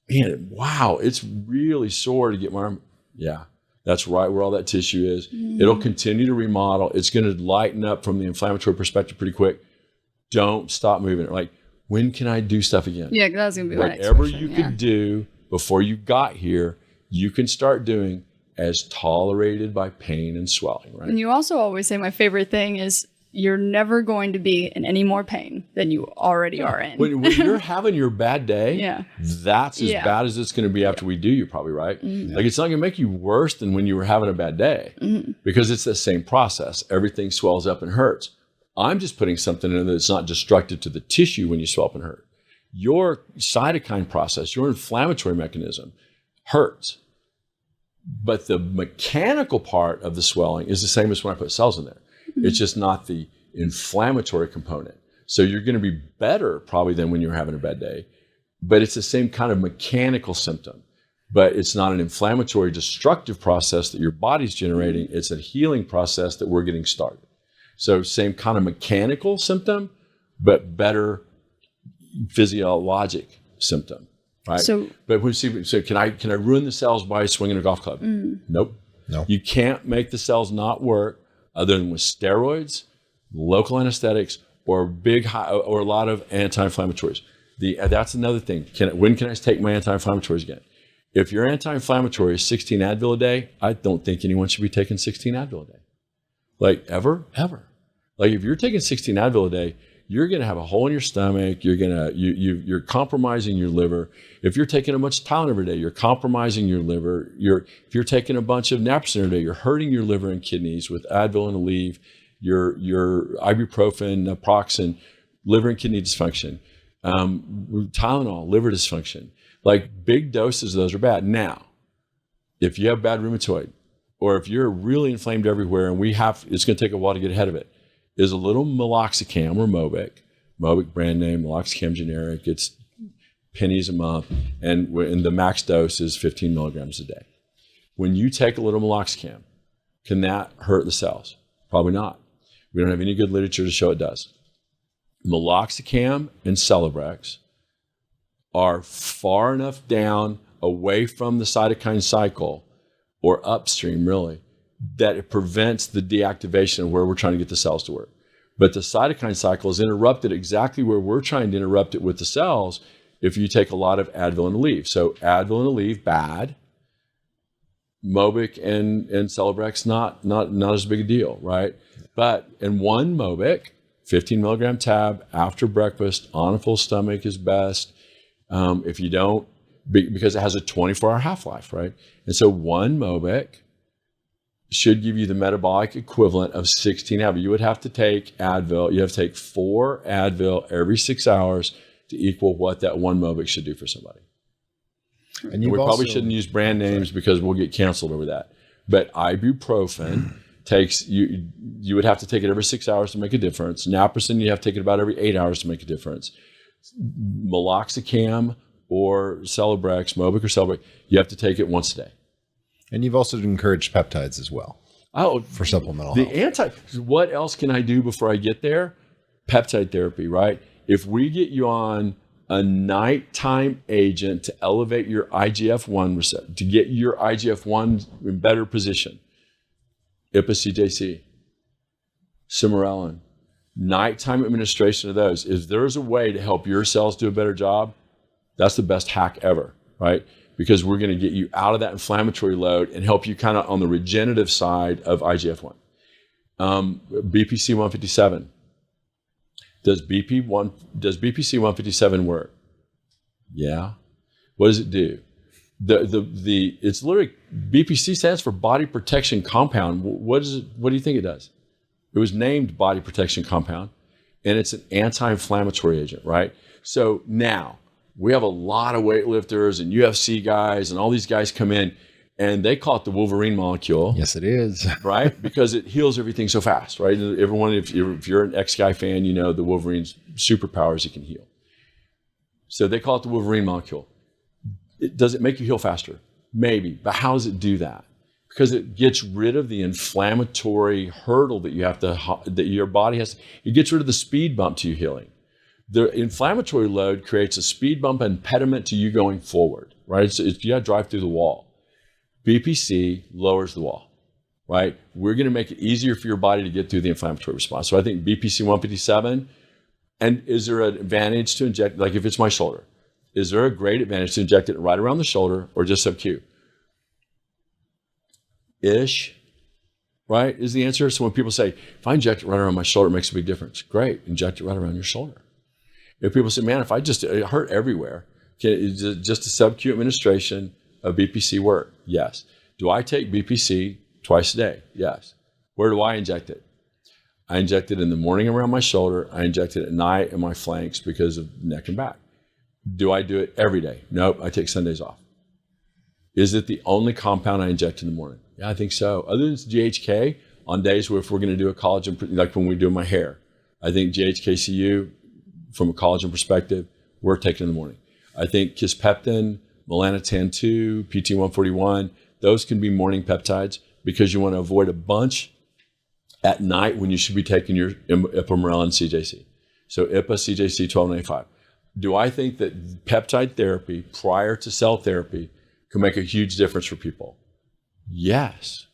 man, wow, it's really sore to get my arm. Yeah, that's right where all that tissue is. It'll continue to remodel. It's going to lighten up from the inflammatory perspective pretty quick. Don't stop moving it. Like, when can I do stuff again? Yeah, that's going to be my next Whatever question. you could do before you got here, you can start doing as tolerated by pain and swelling, right? And you also always say my favorite thing is you're never going to be in any more pain than you already are in. When you're having your bad day, Yeah. that's as bad as it's going to be after we do you, probably, right? Like, it's not going to make you worse than when you were having a bad day because it's the same process. Everything swells up and hurts. I'm just putting something in that's not destructive to the tissue when you swell up and hurt. Your cytokine process, your inflammatory mechanism hurts. But the mechanical part of the swelling is the same as when I put cells in there. It's just not the inflammatory component. So you're going to be better probably than when you're having a bad day. But it's the same kind of mechanical symptom. But it's not an inflammatory destructive process that your body's generating. It's a healing process that we're getting started. So same kind of mechanical symptom, but better physiologic symptom. Right. So can I ruin the cells by swinging a golf club? Nope. No. You can't make the cells not work other than with steroids, local anesthetics, or or a lot of anti-inflammatories. That's another thing. When can I take my anti-inflammatories again? If your anti-inflammatory is 16 Advil a day, I don't think anyone should be taking 16 Advil a day. Like, ever. Like, if you're taking 16 Advil a day, you're going to have a hole in your stomach. You're compromising your liver. If you're taking a bunch of Tylenol every day, you're compromising your liver. If you're taking a bunch of naproxen every day, you're hurting your liver and kidneys with Advil and Aleve, your ibuprofen, naproxen, liver and kidney dysfunction, Tylenol, liver dysfunction. Like, big doses of those are bad. Now, if you have bad rheumatoid, or if you're really inflamed everywhere, and it's going to take a while to get ahead of it, is a little meloxicam or Mobic brand name, meloxicam generic. It's pennies a month, and the max dose is 15 milligrams a day. When you take a little meloxicam, can that hurt the cells? Probably not. We don't have any good literature to show it does. Meloxicam and Celebrex are far enough down away from the cytokine cycle, or upstream really, that it prevents the deactivation of where we're trying to get the cells to work. But the cytokine cycle is interrupted exactly where we're trying to interrupt it with the cells if you take a lot of Advil and Aleve. So Advil and Aleve, bad. Mobic and Celebrex, not as big a deal, right? But in one Mobic, 15 milligram tab after breakfast on a full stomach is best. If you don't, because it has a 24-hour half-life, right? And so one Mobic should give you the metabolic equivalent of 16 Advil. You would have to take Advil. You have to take 4 Advil every 6 hours to equal what that one Mobic should do for somebody. And we probably shouldn't use brand names because we'll get canceled over that. But ibuprofen takes you would have to take it every 6 hours to make a difference. Naproxen, you have to take it about every 8 hours to make a difference. Meloxicam or Celebrex, Mobic or Celebrex, you have to take it once a day. And you've also encouraged peptides as well. Oh, for supplemental health. What else can I do before I get there? Peptide therapy, right? If we get you on a nighttime agent to elevate your IGF-1 receptor, to get your IGF-1 in better position, IPA-CJC, Cimarelin, nighttime administration of those, if there's a way to help your cells do a better job, that's the best hack ever, right? Because we're going to get you out of that inflammatory load and help you kind of on the regenerative side of IGF-1. BPC 157. Does BPC 157 work? Yeah. What does it do? It's literally, BPC stands for body protection compound. What is it? What do you think it does? It was named body protection compound, and it's an anti-inflammatory agent, right? So now we have a lot of weightlifters and UFC guys, and all these guys come in, and they call it the Wolverine molecule. Yes, it is. Right? Because it heals everything so fast, right? Everyone, if you're an X-Guy fan, you know the Wolverine's superpowers, it can heal. So they call it the Wolverine molecule. Does it make you heal faster? Maybe. But how does it do that? Because it gets rid of the inflammatory hurdle that your body has. It gets rid of the speed bump to you healing. The inflammatory load creates a speed bump impediment to you going forward, right? You got to drive through the wall. BPC lowers the wall, right? We're going to make it easier for your body to get through the inflammatory response. So I think BPC 157, and is there an advantage to inject, like if it's my shoulder, is there a great advantage to inject it right around the shoulder or just sub-Q? Ish, right, is the answer. So when people say, if I inject it right around my shoulder, it makes a big difference. Great, inject it right around your shoulder. If people say, man, if it hurt everywhere, just a sub-Q administration of BPC work? Yes. Do I take BPC twice a day? Yes. Where do I inject it? I inject it in the morning around my shoulder. I inject it at night in my flanks because of neck and back. Do I do it every day? Nope. I take Sundays off. Is it the only compound I inject in the morning? Yeah, I think so. Other than GHK, on days where if we're going to do a collagen, like when we do my hair, I think GHKCU, from a collagen perspective, we're taking in the morning. I think Kisspeptin, melanotan 2, PT141, those can be morning peptides because you want to avoid a bunch at night when you should be taking your ipamorelin CJC. So IPA, CJC, 1295. Do I think that peptide therapy prior to cell therapy can make a huge difference for people? Yes.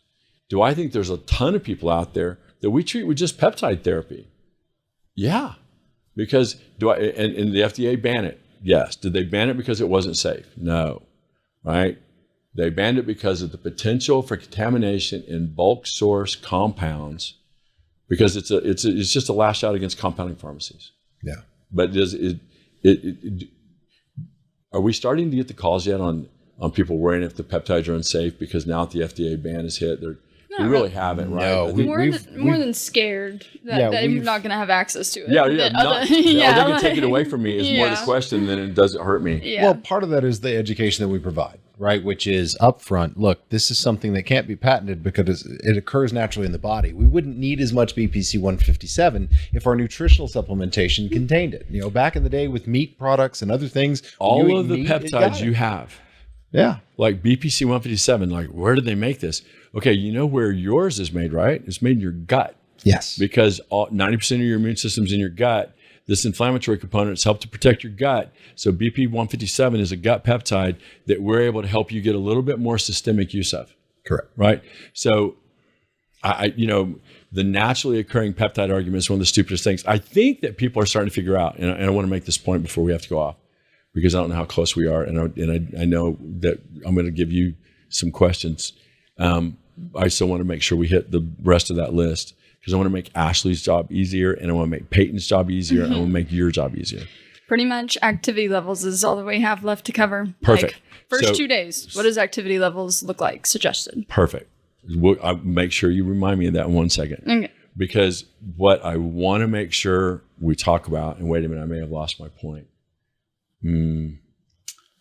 Do I think there's a ton of people out there that we treat with just peptide therapy? Yeah. Because and the FDA ban it? Yes. Did they ban it because it wasn't safe? No. Right? They banned it because of the potential for contamination in bulk source compounds, because it's just a lash out against compounding pharmacies. Yeah. But are we starting to get the calls yet on people worrying if the peptides are unsafe because now that the FDA ban is hit, we really haven't, right? No, more than scared that I'm not going to have access to it. Yeah. They're going to take it away from me is more the Yeah. question than it does it hurt me. Yeah. Well, part of that is the education that we provide, right? Which is upfront. Look, this is something that can't be patented because it occurs naturally in the body. We wouldn't need as much BPC 157 if our nutritional supplementation contained it. You know, back in the day with meat products and other things, when you All eat of the meat, it got peptides it. you have, Yeah. like BPC 157, like where did they make this? Okay, you know where yours is made, right? It's made in your gut. Yes. Because 90% of your immune system's in your gut. This inflammatory components help to protect your gut. So BP 157 is a gut peptide that we're able to help you get a little bit more systemic use of, Correct. right? So, the naturally occurring peptide argument is one of the stupidest things. I think that people are starting to figure out, and I want to make this point before we have to go off, because I don't know how close we are, and I know that I'm going to give you some questions. I still want to make sure we hit the rest of that list because I want to make Ashley's job easier, and I want to make Peyton's job easier, and I want to make your job easier. Pretty much activity levels is all that we have left to cover. Perfect. Like, first So- 2 days, what does activity levels look like suggested? Perfect. I'll make sure you remind me of that in 1 second. Okay. Because what I want to make sure we talk about, and wait a minute, I may have lost my point.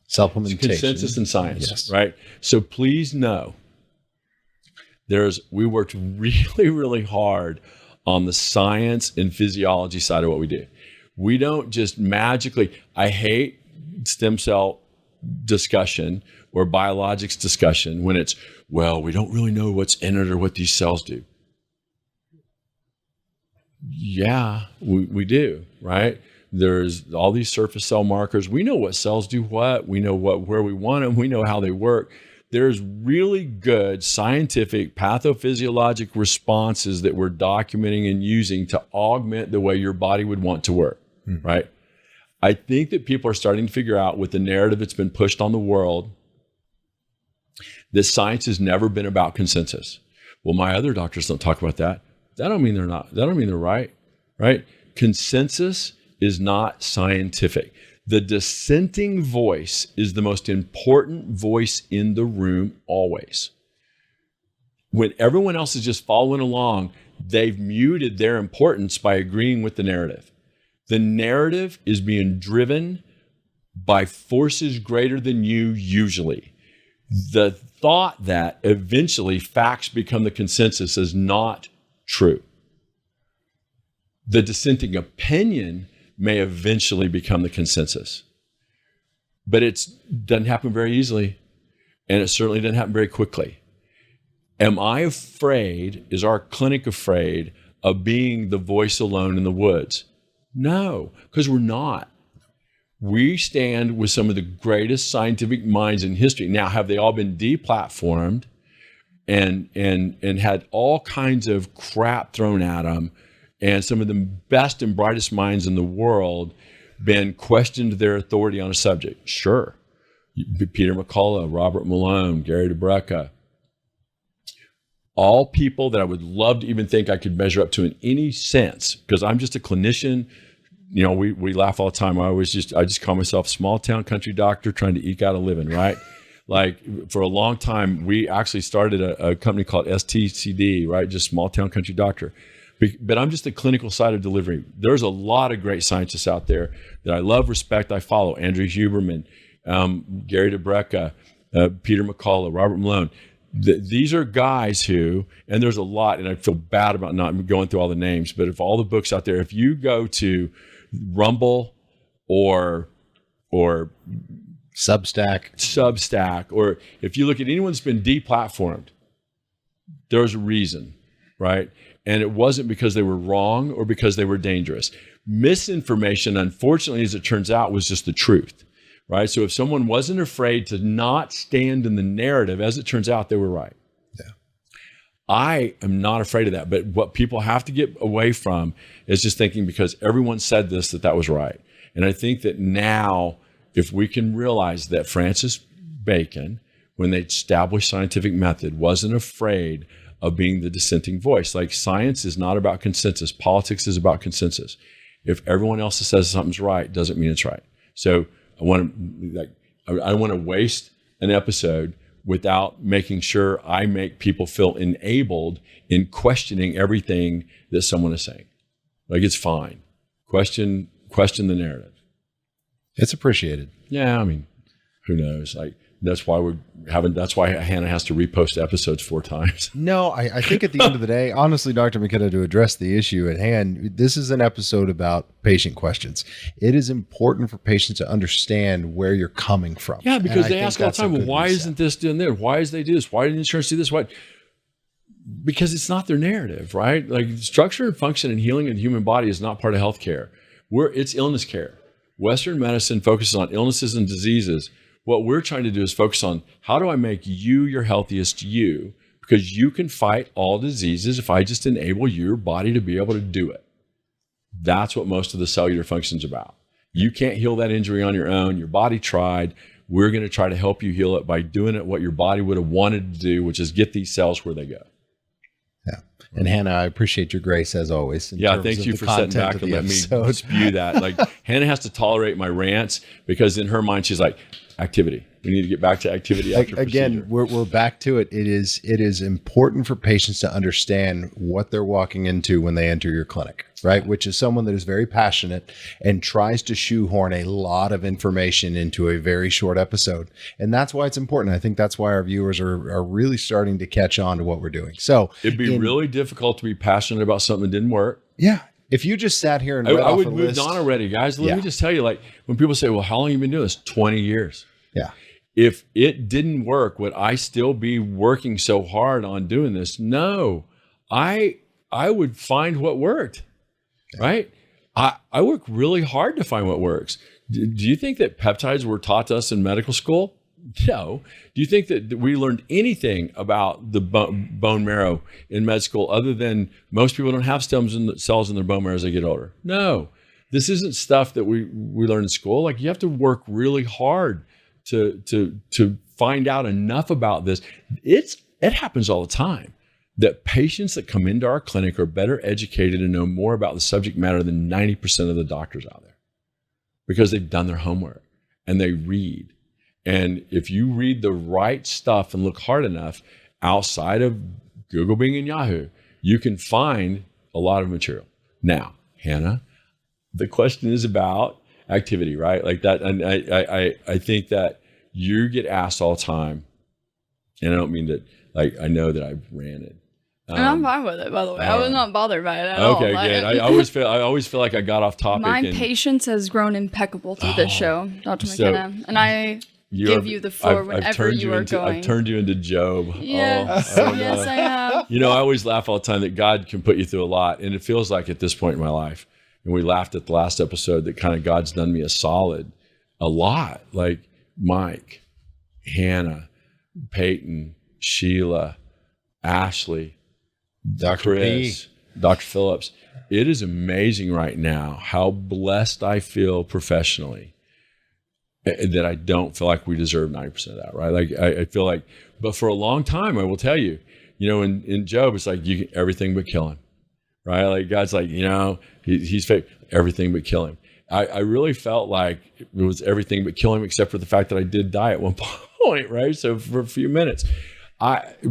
Supplementation. Consensus in science, Yes. right? So please know, we worked really, really hard on the science and physiology side of what we do. We don't just magically, I hate stem cell discussion or biologics discussion when it's, well, we don't really know what's in it or what these cells do. Yeah, we do, right? There's all these surface cell markers. We know what cells do what. We know where we want them. We know how they work. There's really good scientific pathophysiologic responses that we're documenting and using to augment the way your body would want to work, right? I think that people are starting to figure out with the narrative that's been pushed on the world that science has never been about consensus. Well, my other doctors don't talk about that. That don't mean they're not. That don't mean they're right, right? Consensus is not scientific. The dissenting voice is the most important voice in the room always. When everyone else is just following along, they've muted their importance by agreeing with the narrative. The narrative is being driven by forces greater than you usually. The thought that eventually facts become the consensus is not true. The dissenting opinion may eventually become the consensus. But it doesn't happen very easily, and it certainly doesn't happen very quickly. Am I afraid, is our clinic afraid of being the voice alone in the woods? No, because we're not. We stand with some of the greatest scientific minds in history. Now, have they all been deplatformed and had all kinds of crap thrown at them, and some of the best and brightest minds in the world been questioned their authority on a subject? Sure. Peter McCullough, Robert Malone, Gary DeBrecca, all people that I would love to even think I could measure up to in any sense, because I'm just a clinician. You know, we laugh all the time. I just call myself small town country doctor trying to eke out a living, right? Like for a long time, we actually started a company called STCD, right? Just small town country doctor. But I'm just the clinical side of delivery. There's a lot of great scientists out there that I love, respect, I follow. Andrew Huberman, Gary DeBrecca, Peter McCullough, Robert Malone. These are guys who, and there's a lot, and I feel bad about not going through all the names, but if all the books out there, if you go to Rumble or Substack, or if you look at anyone that's been deplatformed, there's a reason, right? And it wasn't because they were wrong or because they were dangerous. Misinformation, unfortunately, as it turns out, was just the truth, right? So if someone wasn't afraid to not stand in the narrative, as it turns out, they were right. Yeah. I am not afraid of that. But what people have to get away from is just thinking because everyone said this, that was right. And I think that now, if we can realize that Francis Bacon, when they established scientific method, wasn't afraid of being the dissenting voice. Like science is not about consensus. Politics is about consensus. If everyone else says something's right, doesn't mean it's right. So I don't want to waste an episode without making sure I make people feel enabled in questioning everything that someone is saying. Like it's fine. Question the narrative. It's appreciated. Yeah, I mean, who knows? Like that's why Hannah has to repost episodes 4 times. No, I think at the end of the day, honestly, Dr. McKenna, to address the issue at hand, this is an episode about patient questions. It is important for patients to understand where you're coming from. Yeah, because And I they think ask all the that's a time, well, good why reset. isn't this doing this? Why does they do this? Why did insurance do this? Why? Because it's not their narrative, right? Like structure and function and healing of the human body is not part of healthcare. It's illness care. Western medicine focuses on illnesses and diseases. What we're trying to do is focus on how do I make you your healthiest you? Because you can fight all diseases if I just enable your body to be able to do it. That's what most of the cellular function's about. You can't heal that injury on your own. Your body tried. We're going to try to help you heal it by doing it what your body would have wanted to do, which is get these cells where they go. Yeah. And Hannah, I appreciate your grace as always. Yeah, thank you for sitting back and letting me spew that. Like Hannah has to tolerate my rants because in her mind she's like, activity. We need to get back to activity after Again, procedure. we're back to it. It is important for patients to understand what they're walking into when they enter your clinic, right? Which is someone that is very passionate and tries to shoehorn a lot of information into a very short episode. And that's why it's important. I think that's why our viewers are really starting to catch on to what we're doing. So It'd be really difficult to be passionate about something that didn't work. yeah, if you just sat here and read I off would a move list, on already, guys. Let Yeah. me just tell you, like when people say, well, how long have you been doing this? 20 years. yeah, If it didn't work, would I still be working so hard on doing this? No, I would find what worked, right? I work really hard to find what works. Do you think that peptides were taught to us in medical school? No. Do you think that we learned anything about the bone marrow in med school other than most people don't have cells in their bone marrow as they get older? No. This isn't stuff that we learn in school. Like you have to work really hard to find out enough about this. It happens all the time that patients that come into our clinic are better educated and know more about the subject matter than 90% of the doctors out there because they've done their homework and they read. And if you read the right stuff and look hard enough outside of Google, Bing, and Yahoo, you can find a lot of material. Now, Hannah, the question is about activity, right? Like that. And I think that you get asked all the time, and I don't mean that, like, I know that I've ranted. And I'm fine with it, by the way. I was not bothered by it at all. Okay, Like, good. I always feel like I got off topic. my and patience has grown impeccable through this show, Dr. So McKenna. And I give you the floor whenever you are going. I've turned you into Job. Yes, Oh, I don't know. yes, I have. You know, I always laugh all the time that God can put you through a lot. And it feels like at this point in my life, and we laughed at the last episode that kind of God's done me a solid a lot. Like Mike, Hannah, Peyton, Sheila, Ashley, Dr. Chris, Dr. Phillips. It is amazing right now how blessed I feel professionally that I don't feel like we deserve 90% of that, right? Like I feel like, but for a long time, I will tell you, in Job, it's like everything but kill him, right? Like God's like, he's fake, everything but kill him. I really felt like it was everything but kill him, except for the fact that I did die at one point, right? So for a few minutes,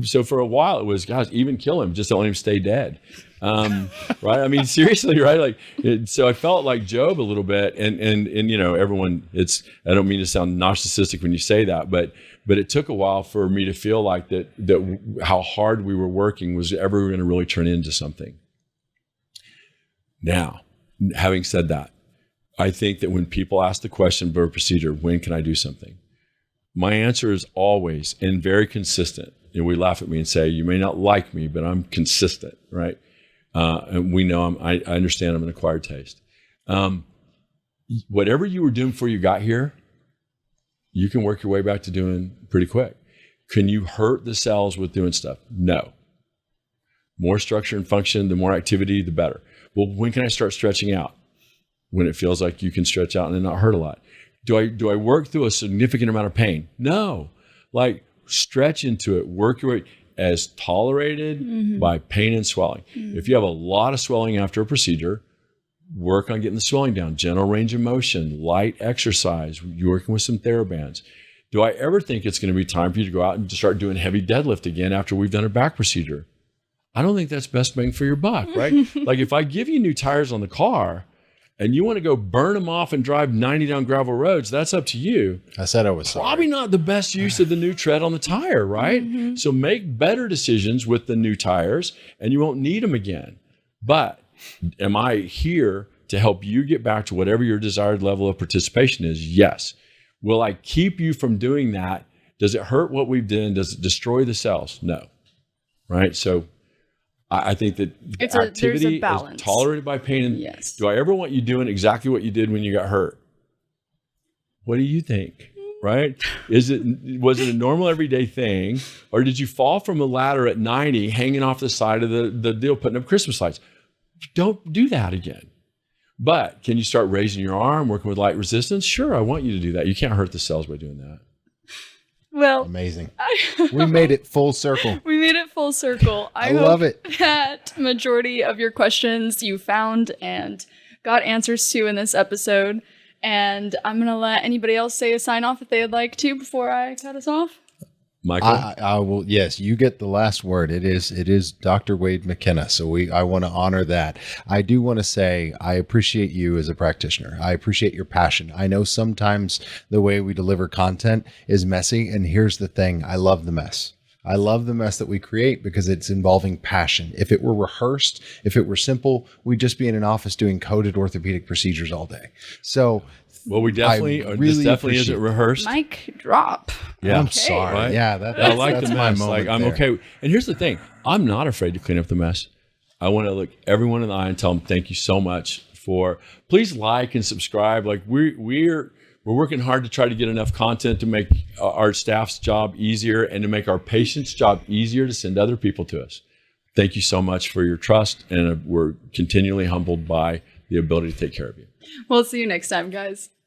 so for a while it was, gosh, even kill him, just don't let him stay dead. Right? I mean, seriously, right? Like, so I felt like Job a little bit, and everyone. I don't mean to sound narcissistic when you say that, but it took a while for me to feel like that how hard we were working was ever going to really turn into something. Now, having said that, I think that when people ask the question for a procedure, when can I do something? My answer is always and very consistent. We laugh at me and say, you may not like me, but I'm consistent, right? And we know I understand I'm an acquired taste. Whatever you were doing before you got here, you can work your way back to doing pretty quick. Can you hurt the cells with doing stuff? No. More structure and function, the more activity, the better. Well, when can I start stretching out? When it feels like you can stretch out and not hurt a lot. Do I work through a significant amount of pain? No. Like stretch into it, work your way as tolerated by pain and swelling. If you have a lot of swelling after a procedure, work on getting the swelling down. Gentle range of motion, light exercise, you're working with some TheraBands. Do I ever think it's going to be time for you to go out and start doing heavy deadlift again after we've done a back procedure? I don't think that's best bang for your buck, right? Like if I give you new tires on the car, and you want to go burn them off and drive 90 down gravel roads, that's up to you. I said I was probably not the best use of the new tread on the tire, right? So make better decisions with the new tires and you won't need them again. But am I here to help you get back to whatever your desired level of participation is? Yes. Will I keep you from doing that? Does it hurt what we've done? Does it destroy the cells? No. Right? So I think that activity is tolerated by pain. And yes. Do I ever want you doing exactly what you did when you got hurt? What do you think? Right? Was it a normal everyday thing, or did you fall from a ladder at 90, hanging off the side of the deal, putting up Christmas lights? Don't do that again. But can you start raising your arm, working with light resistance? Sure, I want you to do that. You can't hurt the cells by doing that. Well, amazing. We made it full circle. We made it full circle. I love it. That majority of your questions you found and got answers to in this episode. And I'm going to let anybody else say a sign off if they would like to before I cut us off. Michael? I will. Yes, you get the last word. It is Dr. Wade McKenna. So I want to honor that. I do want to say I appreciate you as a practitioner. I appreciate your passion. I know sometimes the way we deliver content is messy. And here's the thing. I love the mess. I love the mess that we create because it's involving passion. If it were rehearsed, if it were simple, we'd just be in an office doing coded orthopedic procedures all day. So well, we definitely, this definitely isn't rehearsed. Mic drop. Yeah. I'm sorry. Right? Yeah, I like that's the my mess. moment Like I'm there. okay. And here's the thing. I'm not afraid to clean up the mess. I want to look everyone in the eye and tell them, thank you so much for, please like and subscribe. Like we're working hard to try to get enough content to make our staff's job easier and to make our patients' job easier to send other people to us. Thank you so much for your trust. And we're continually humbled by the ability to take care of you. We'll see you next time, guys.